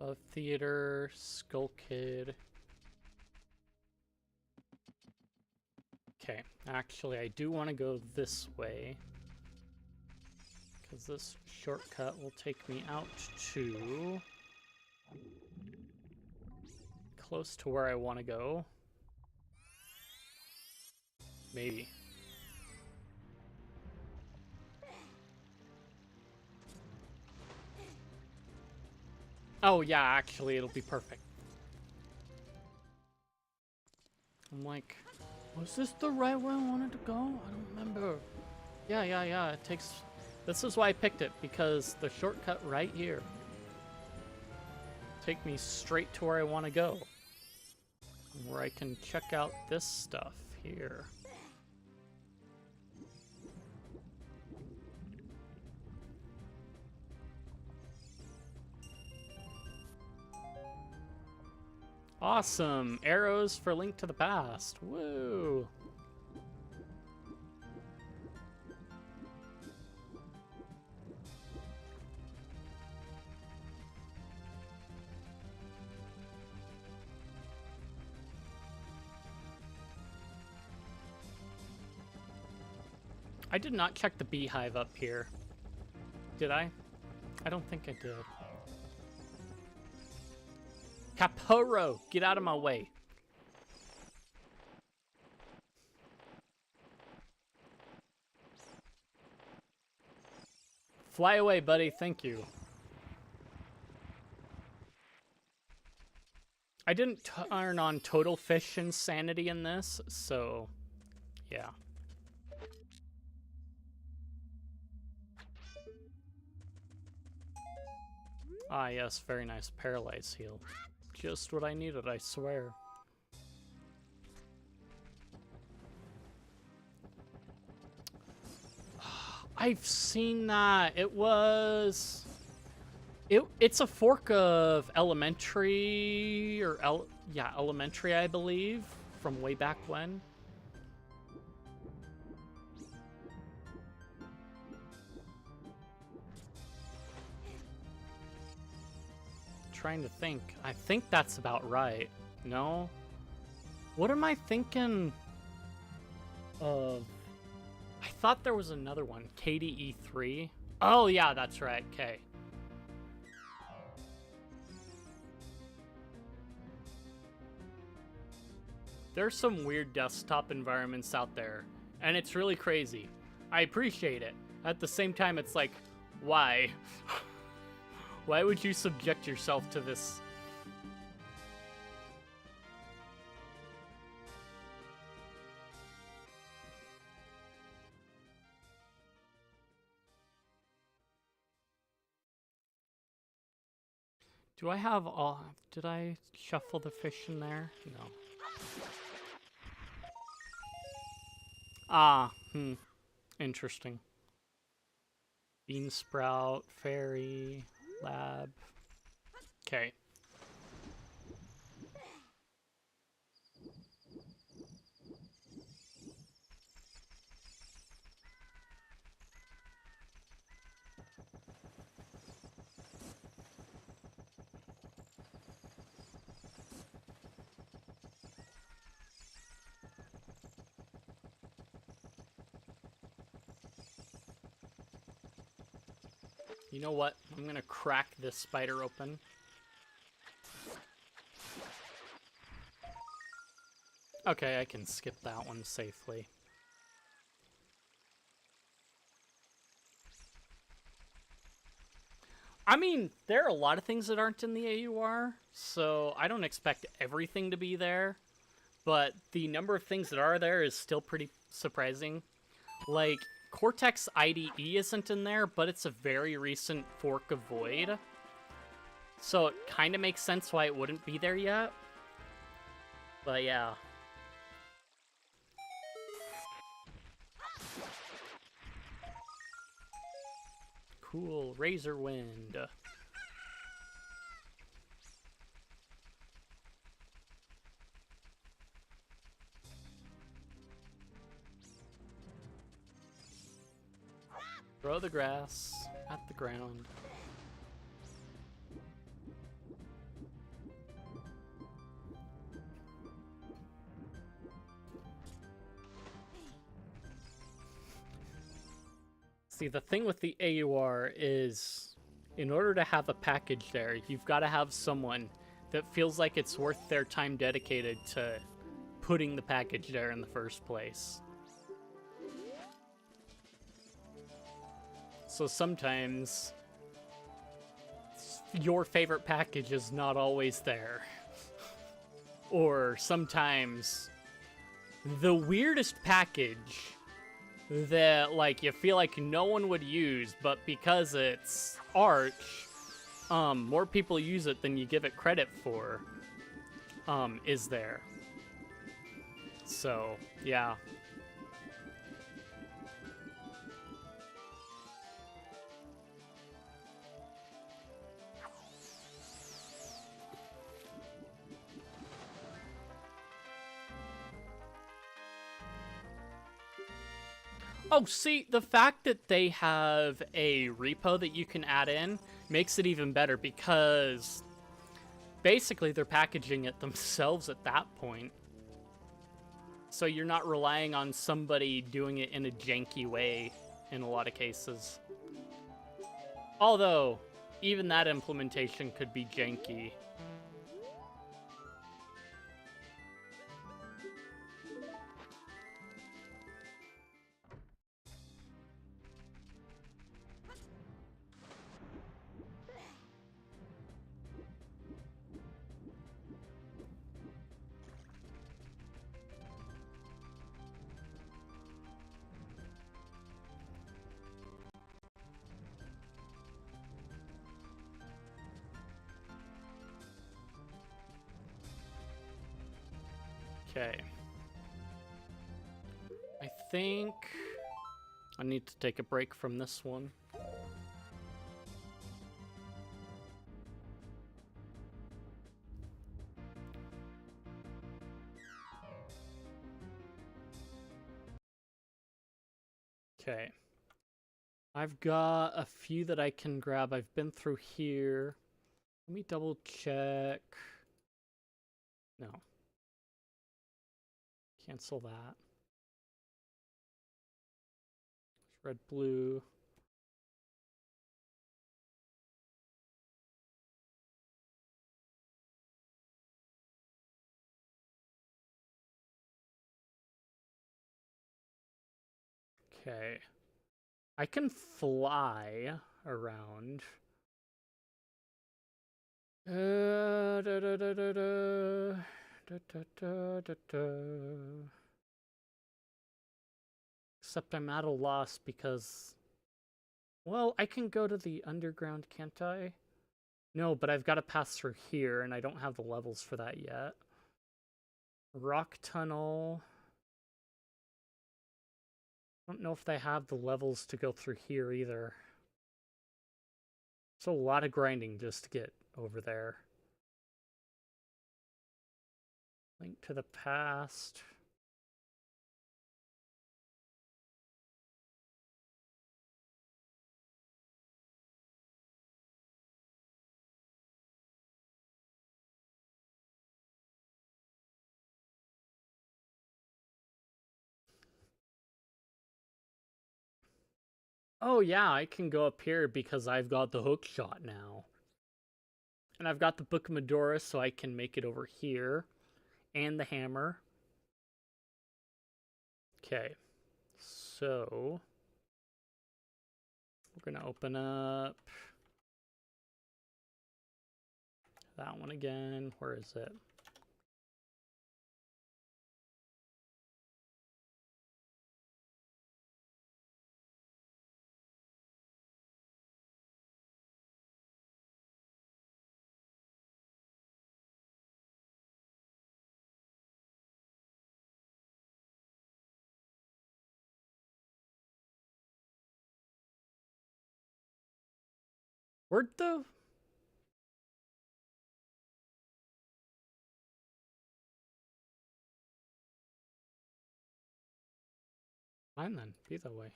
A theater, Skull Kid. Okay, actually, I do want to go this way, because this shortcut will take me out to close to where I want to go. Maybe. Oh, yeah, actually, it'll be perfect. I'm like, was this the right way I wanted to go? I don't remember. Yeah, it takes... This is why I picked it, because the shortcut right here take me straight to where I want to go. Where I can check out this stuff here. Awesome! Arrows for Link to the Past. Woo! I did not check the beehive up here. Did I? I don't think I did. Caporo! Get out of my way. Fly away, buddy. Thank you. I didn't turn on total fish insanity in this, so yeah. Ah, yes, very nice. Paralyze heal. Just what I needed, I swear. I've seen that. It was... It's a fork of Elementary, or Elementary, I believe, from way back when. Trying to think. I think that's about right. No? What am I thinking of? I thought there was another one. KDE3. Oh, yeah, that's right. Okay. There's some weird desktop environments out there, and it's really crazy. I appreciate it. At the same time, it's like, why? Why would you subject yourself to this? Do I have all... Did I shuffle the fish in there? No. Ah, interesting. Bean sprout, fairy, lab. Okay. You know what? I'm gonna crack this spider open. Okay, I can skip that one safely. I mean, there are a lot of things that aren't in the AUR, so I don't expect everything to be there, but the number of things that are there is still pretty surprising. Like, Cortex IDE isn't in there, but it's a very recent fork of Void, so it kind of makes sense why it wouldn't be there yet. But yeah. Cool, Razor Wind. Throw the grass at the ground. See, the thing with the AUR is, in order to have a package there, you've got to have someone that feels like it's worth their time dedicated to putting the package there in the first place. So sometimes your favorite package is not always there. Or sometimes the weirdest package that, like, you feel like no one would use, but because it's Arch, more people use it than you give it credit for, is there. So, yeah. Oh, see, the fact that they have a repo that you can add in makes it even better, because basically they're packaging it themselves at that point. So you're not relying on somebody doing it in a janky way in a lot of cases. Although, even that implementation could be janky. Okay. I think I need to take a break from this one. Okay. I've got a few that I can grab. I've been through here. Let me double check. No. Cancel that. Red, blue. Okay. I can fly around. Da, da, da, da, da. Da, da, da, da, da. Except I'm at a loss because... Well, I can go to the underground, can't I? No, but I've got to pass through here, and I don't have the levels for that yet. Rock tunnel. I don't know if they have the levels to go through here either. It's a lot of grinding just to get over there. Link to the past. Oh yeah, I can go up here because I've got the hook shot now. And I've got the Book of Medora, so I can make it over here. And the hammer. Okay. So... we're gonna open up... that one again. Where is it? Where'd the... fine then. Be that way.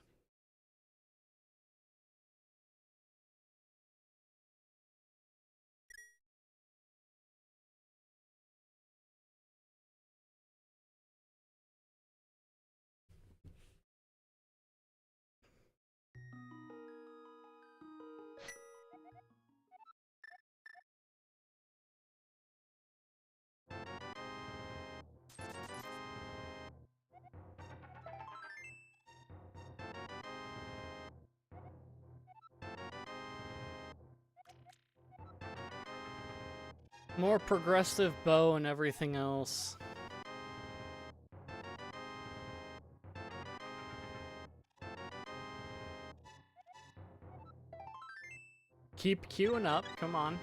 More progressive bow and everything else. Keep queuing up, come on.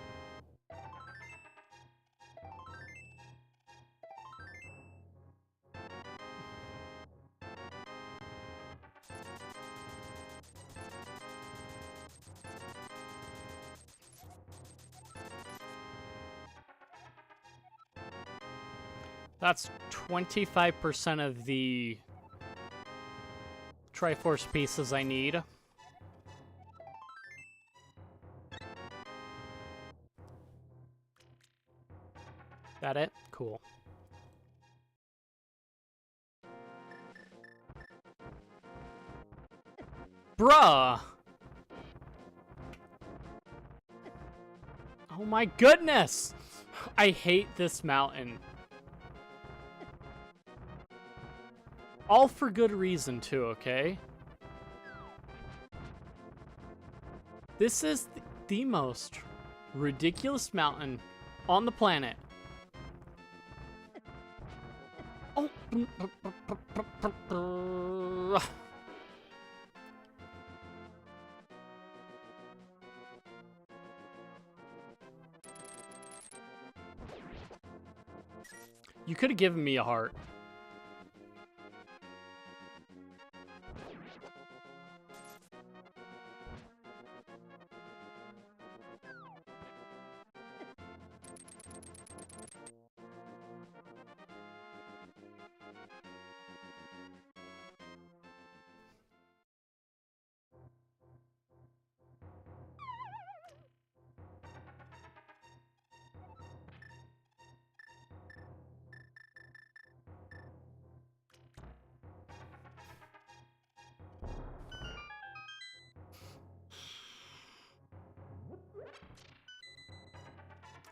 That's 25% of the Triforce pieces I need. That it? Cool. Bruh! Oh my goodness! I hate this mountain. All for good reason, too, okay? This is the most ridiculous mountain on the planet. Oh. You could have given me a heart.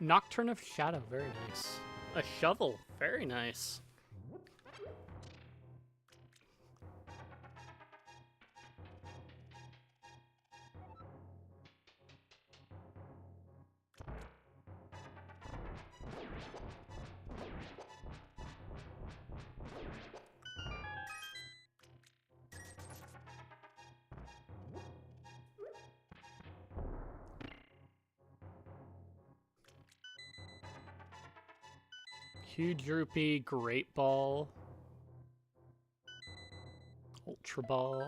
Nocturne of Shadow, very nice. A shovel, very nice. Huge Rupee, Great Ball, Ultra Ball.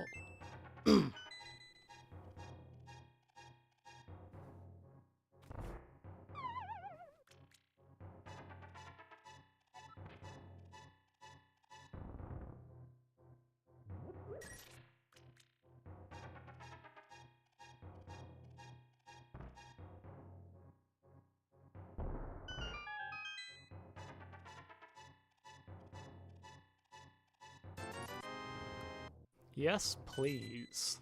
Yes, please.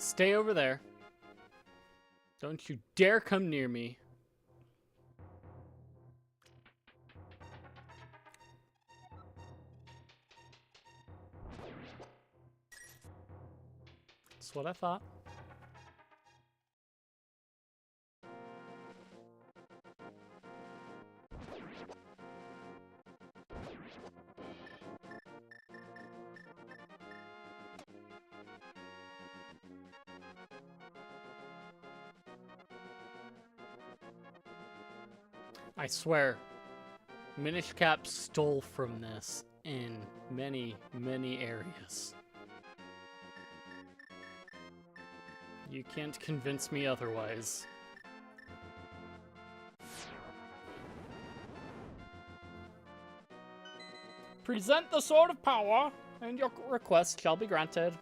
Stay over there. Don't you dare come near me. That's what I thought. I swear, Minish Cap stole from this in many, many areas. You can't convince me otherwise. Present the Sword of Power, and your request shall be granted.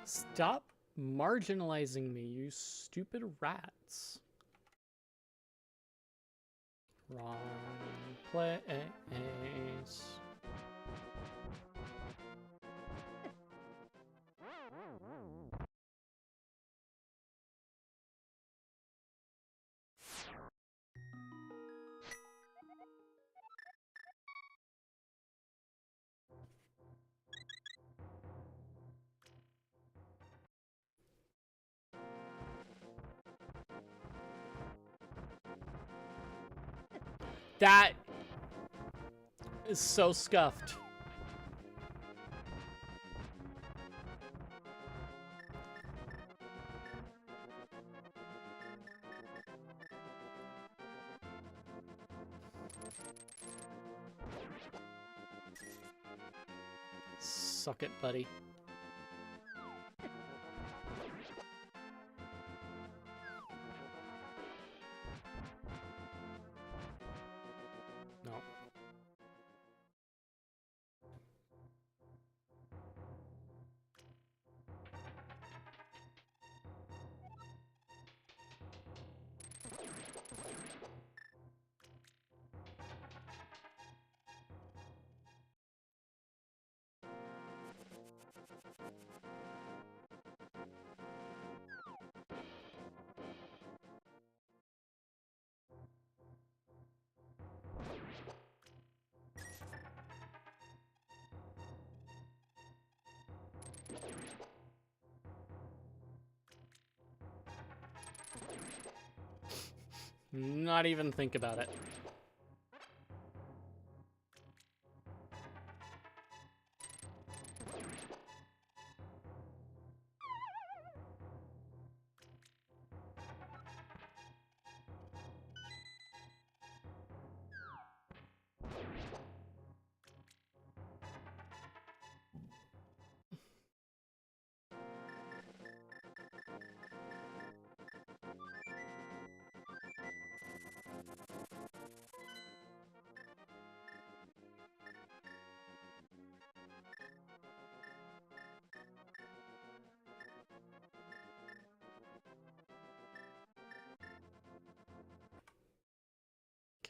Stop marginalizing me, you stupid rats. Wrong place. That is so scuffed. Suck it, buddy. No. Not even think about it.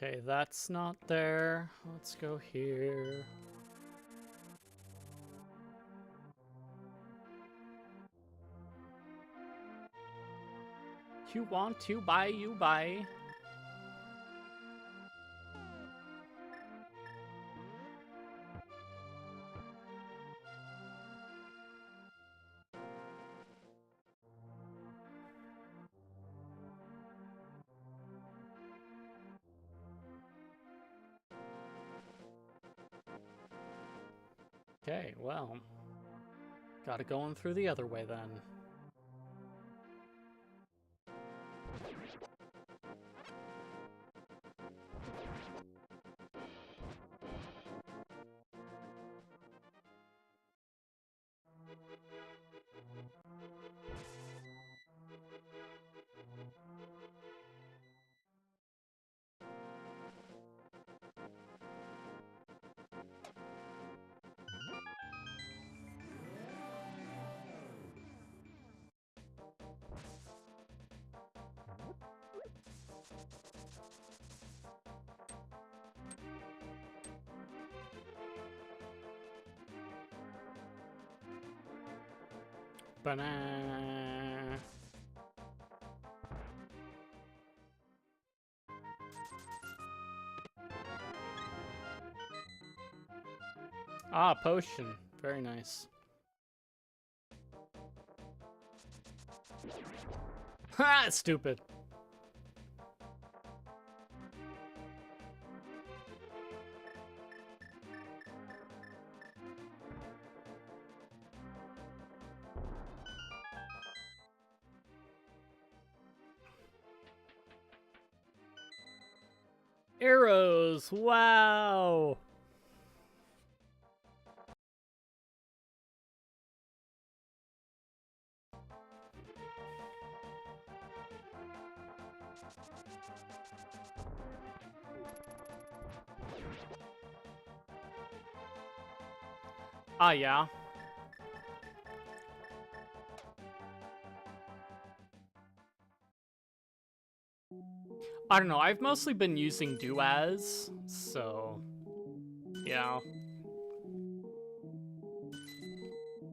Okay, that's not there. Let's go here. You want to buy, you buy. Okay, well, gotta go on through the other way then. Banana. Ah, potion. Very nice. Ha! Stupid. Arrows! Wow! Ah, yeah. I don't know, I've mostly been using do-as, so... yeah.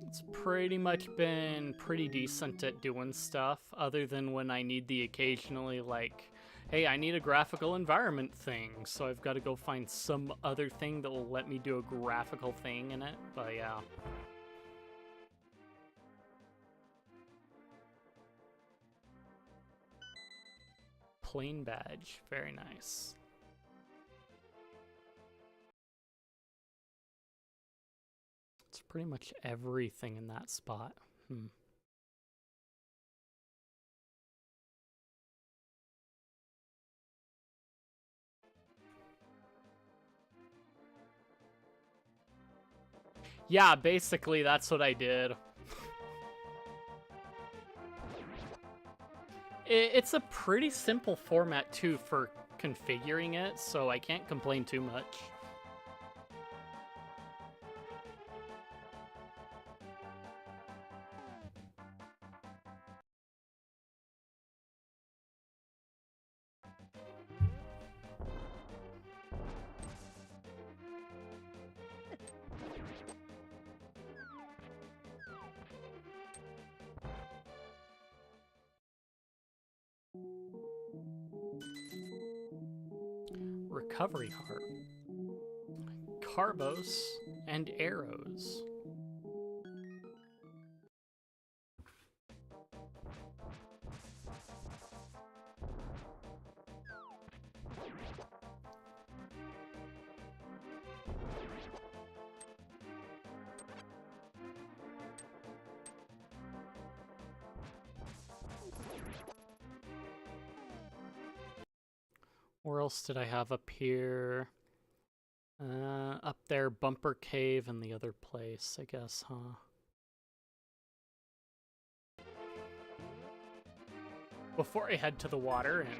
It's pretty much been pretty decent at doing stuff, other than when I need the occasionally, like, hey, I need a graphical environment thing, so I've got to go find some other thing that will let me do a graphical thing in it, but yeah. Plain badge, very nice. It's pretty much everything in that spot. Yeah, basically that's what I did. It's a pretty simple format, too, for configuring it, so I can't complain too much. Recovery heart. Carbos and arrows. Where else did I have up here? Up there, Bumper Cave and the other place, I guess, huh? Before I head to the water and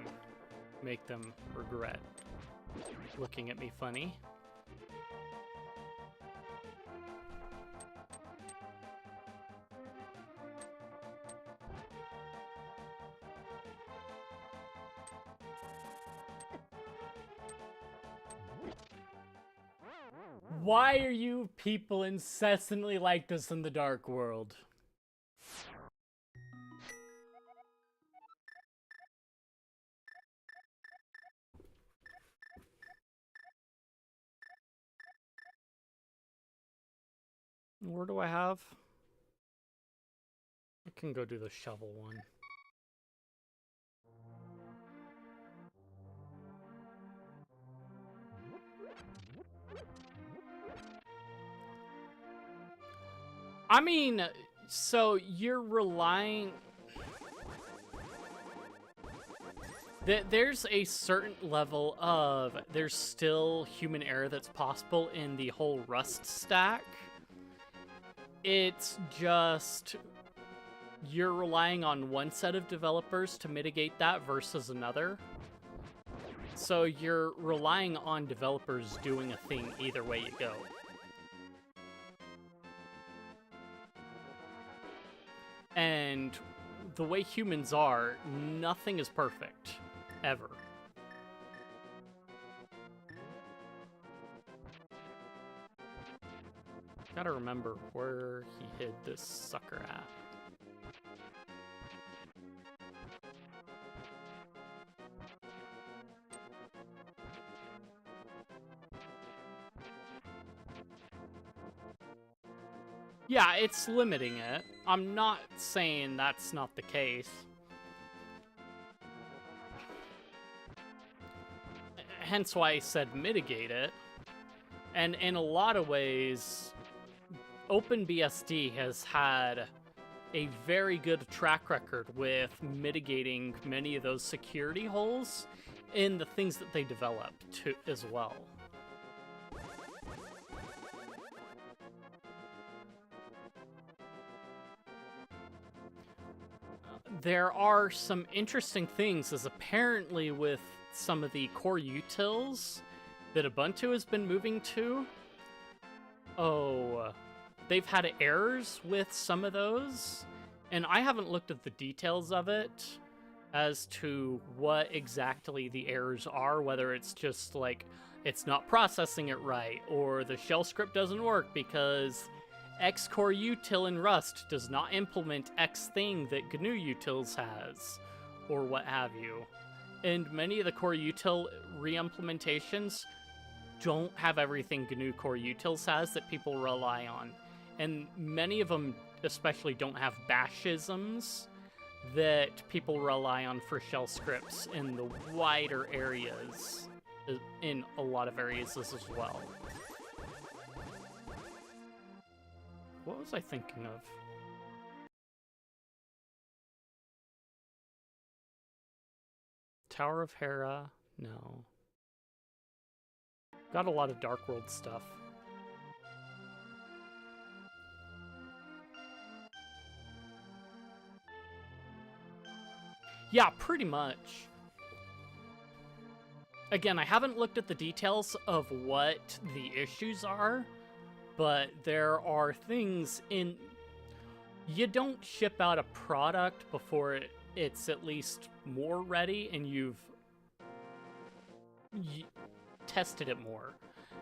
make them regret looking at me funny. Why are you people incessantly like this in the Dark World? Where do I have? I can go do the shovel one. I mean, so you're relying... There's a certain level of... There's still human error that's possible in the whole Rust stack. It's just... You're relying on one set of developers to mitigate that versus another. So you're relying on developers doing a thing either way you go. And the way humans are, nothing is perfect. Ever. Gotta remember where he hid this sucker at. Yeah, it's limiting it. I'm not saying that's not the case. Hence why I said mitigate it. And in a lot of ways, OpenBSD has had a very good track record with mitigating many of those security holes in the things that they develop too, as well. There are some interesting things, as apparently with some of the core utils that Ubuntu has been moving to. Oh, they've had errors with some of those, and I haven't looked at the details of it as to what exactly the errors are, whether it's just like it's not processing it right, or the shell script doesn't work because X core util in Rust does not implement X thing that GNU utils has, or what have you. And many of the core util re-implementations don't have everything GNU core utils has that people rely on. And many of them especially don't have bashisms that people rely on for shell scripts in the wider areas, in a lot of areas as well. What was I thinking of? Tower of Hera? No. Got a lot of Dark World stuff. Yeah, pretty much. Again, I haven't looked at the details of what the issues are, but there are things in... You don't ship out a product before it's at least more ready and you've tested it more.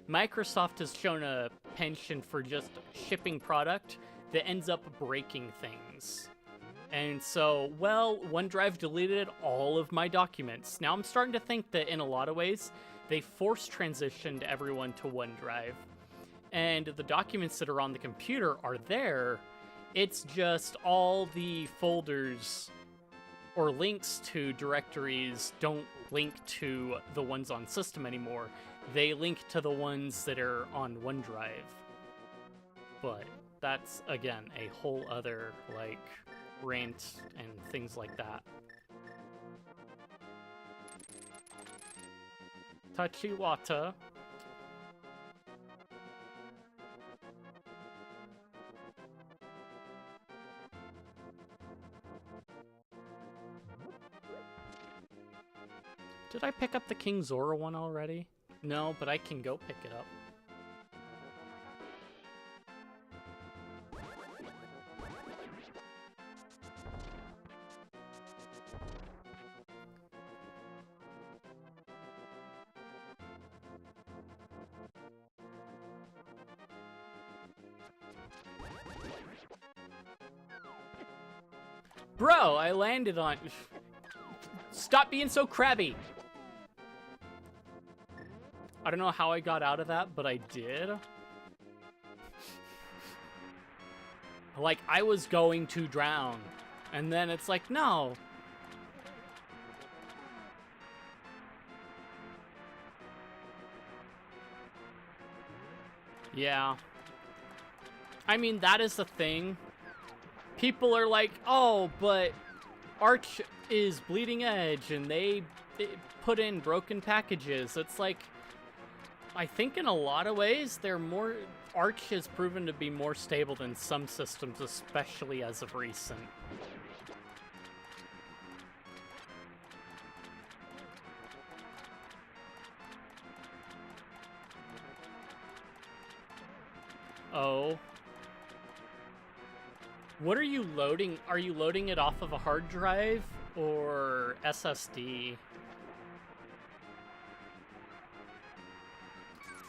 Microsoft has shown a penchant for just shipping product that ends up breaking things. And so, well, OneDrive deleted all of my documents. Now I'm starting to think that in a lot of ways, they force transitioned everyone to OneDrive. And the documents that are on the computer are there. It's just all the folders or links to directories don't link to the ones on system anymore. They link to the ones that are on OneDrive. But that's, again, a whole other, like, rant and things like that. Tachiwata. Did I pick up the King Zora one already? No, but I can go pick it up. Bro, I landed on... Stop being so crabby! I don't know how I got out of that, but I did. Like, I was going to drown. And then it's like, no. Yeah. I mean, that is the thing. People are like, oh, but Arch is bleeding edge, and they put in broken packages. It's like, I think in a lot of ways, Arch has proven to be more stable than some systems, especially as of recent. Oh. What are you loading? Are you loading it off of a hard drive or SSD?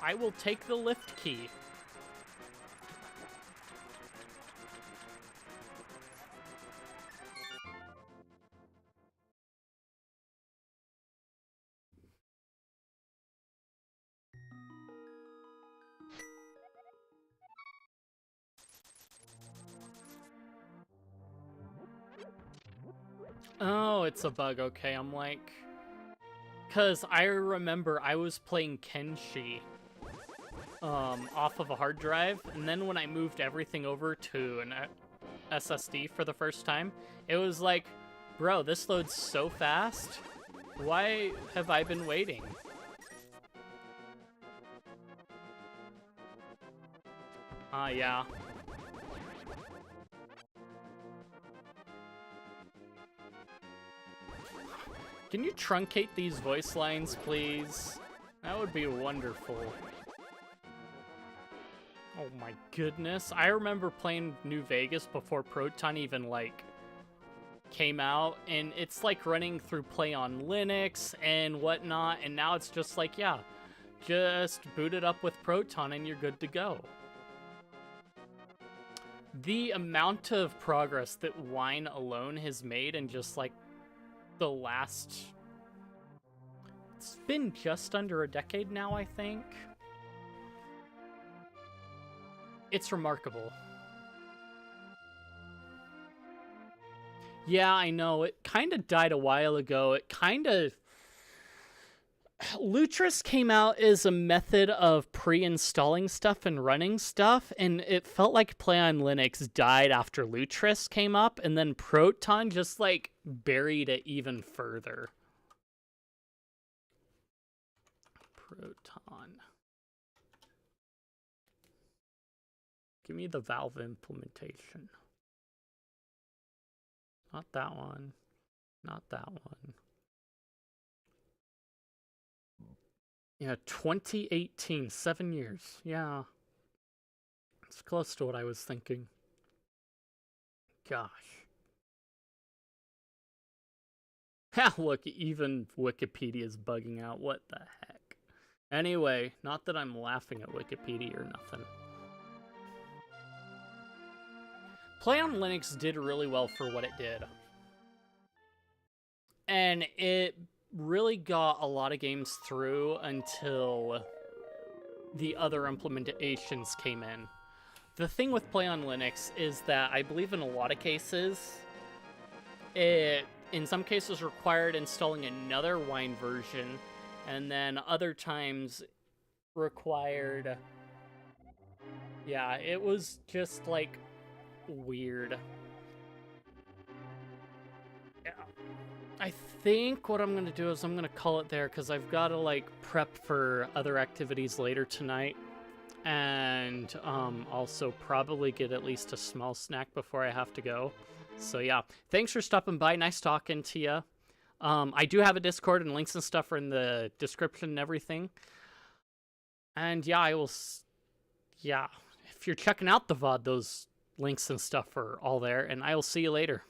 I will take the lift key. Oh, it's a bug. Okay, I'm like... Because I remember I was playing Kenshi off of a hard drive, and then when I moved everything over to an SSD for the first time, it was like, bro, this loads so fast. Why have I been waiting? Yeah. Can you truncate these voice lines, please? That would be wonderful. Oh my goodness. I remember playing New Vegas before Proton even, like, came out, and it's like running through Play on Linux and whatnot, and now it's just like, yeah, just boot it up with Proton and you're good to go. The amount of progress that Wine alone has made in just, like, the last... It's been just under a decade now, I think. It's remarkable. Yeah, I know. It kind of died a while ago. It kind of... Lutris came out as a method of pre-installing stuff and running stuff, and it felt like Play on Linux died after Lutris came up, and then Proton just, like, buried it even further. Proton. Give me the Valve implementation. Not that one. Not that one. Yeah, 2018, 7 years. Yeah. It's close to what I was thinking. Gosh. Ha, look, even Wikipedia's bugging out. What the heck? Anyway, not that I'm laughing at Wikipedia or nothing. Play on Linux did really well for what it did. And it really got a lot of games through until the other implementations came in. The thing with Play on Linux is that I believe in a lot of cases, it in some cases required installing another Wine version, and then other times required... Yeah, it was just, like, weird. Yeah. I think what I'm going to do is I'm going to call it there, because I've got to, like, prep for other activities later tonight. And also probably get at least a small snack before I have to go. So yeah, thanks for stopping by. Nice talking to you. I do have a Discord, and links and stuff are in the description and everything. And yeah, I will... Yeah, if you're checking out the VOD, those links and stuff are all there. And I will see you later.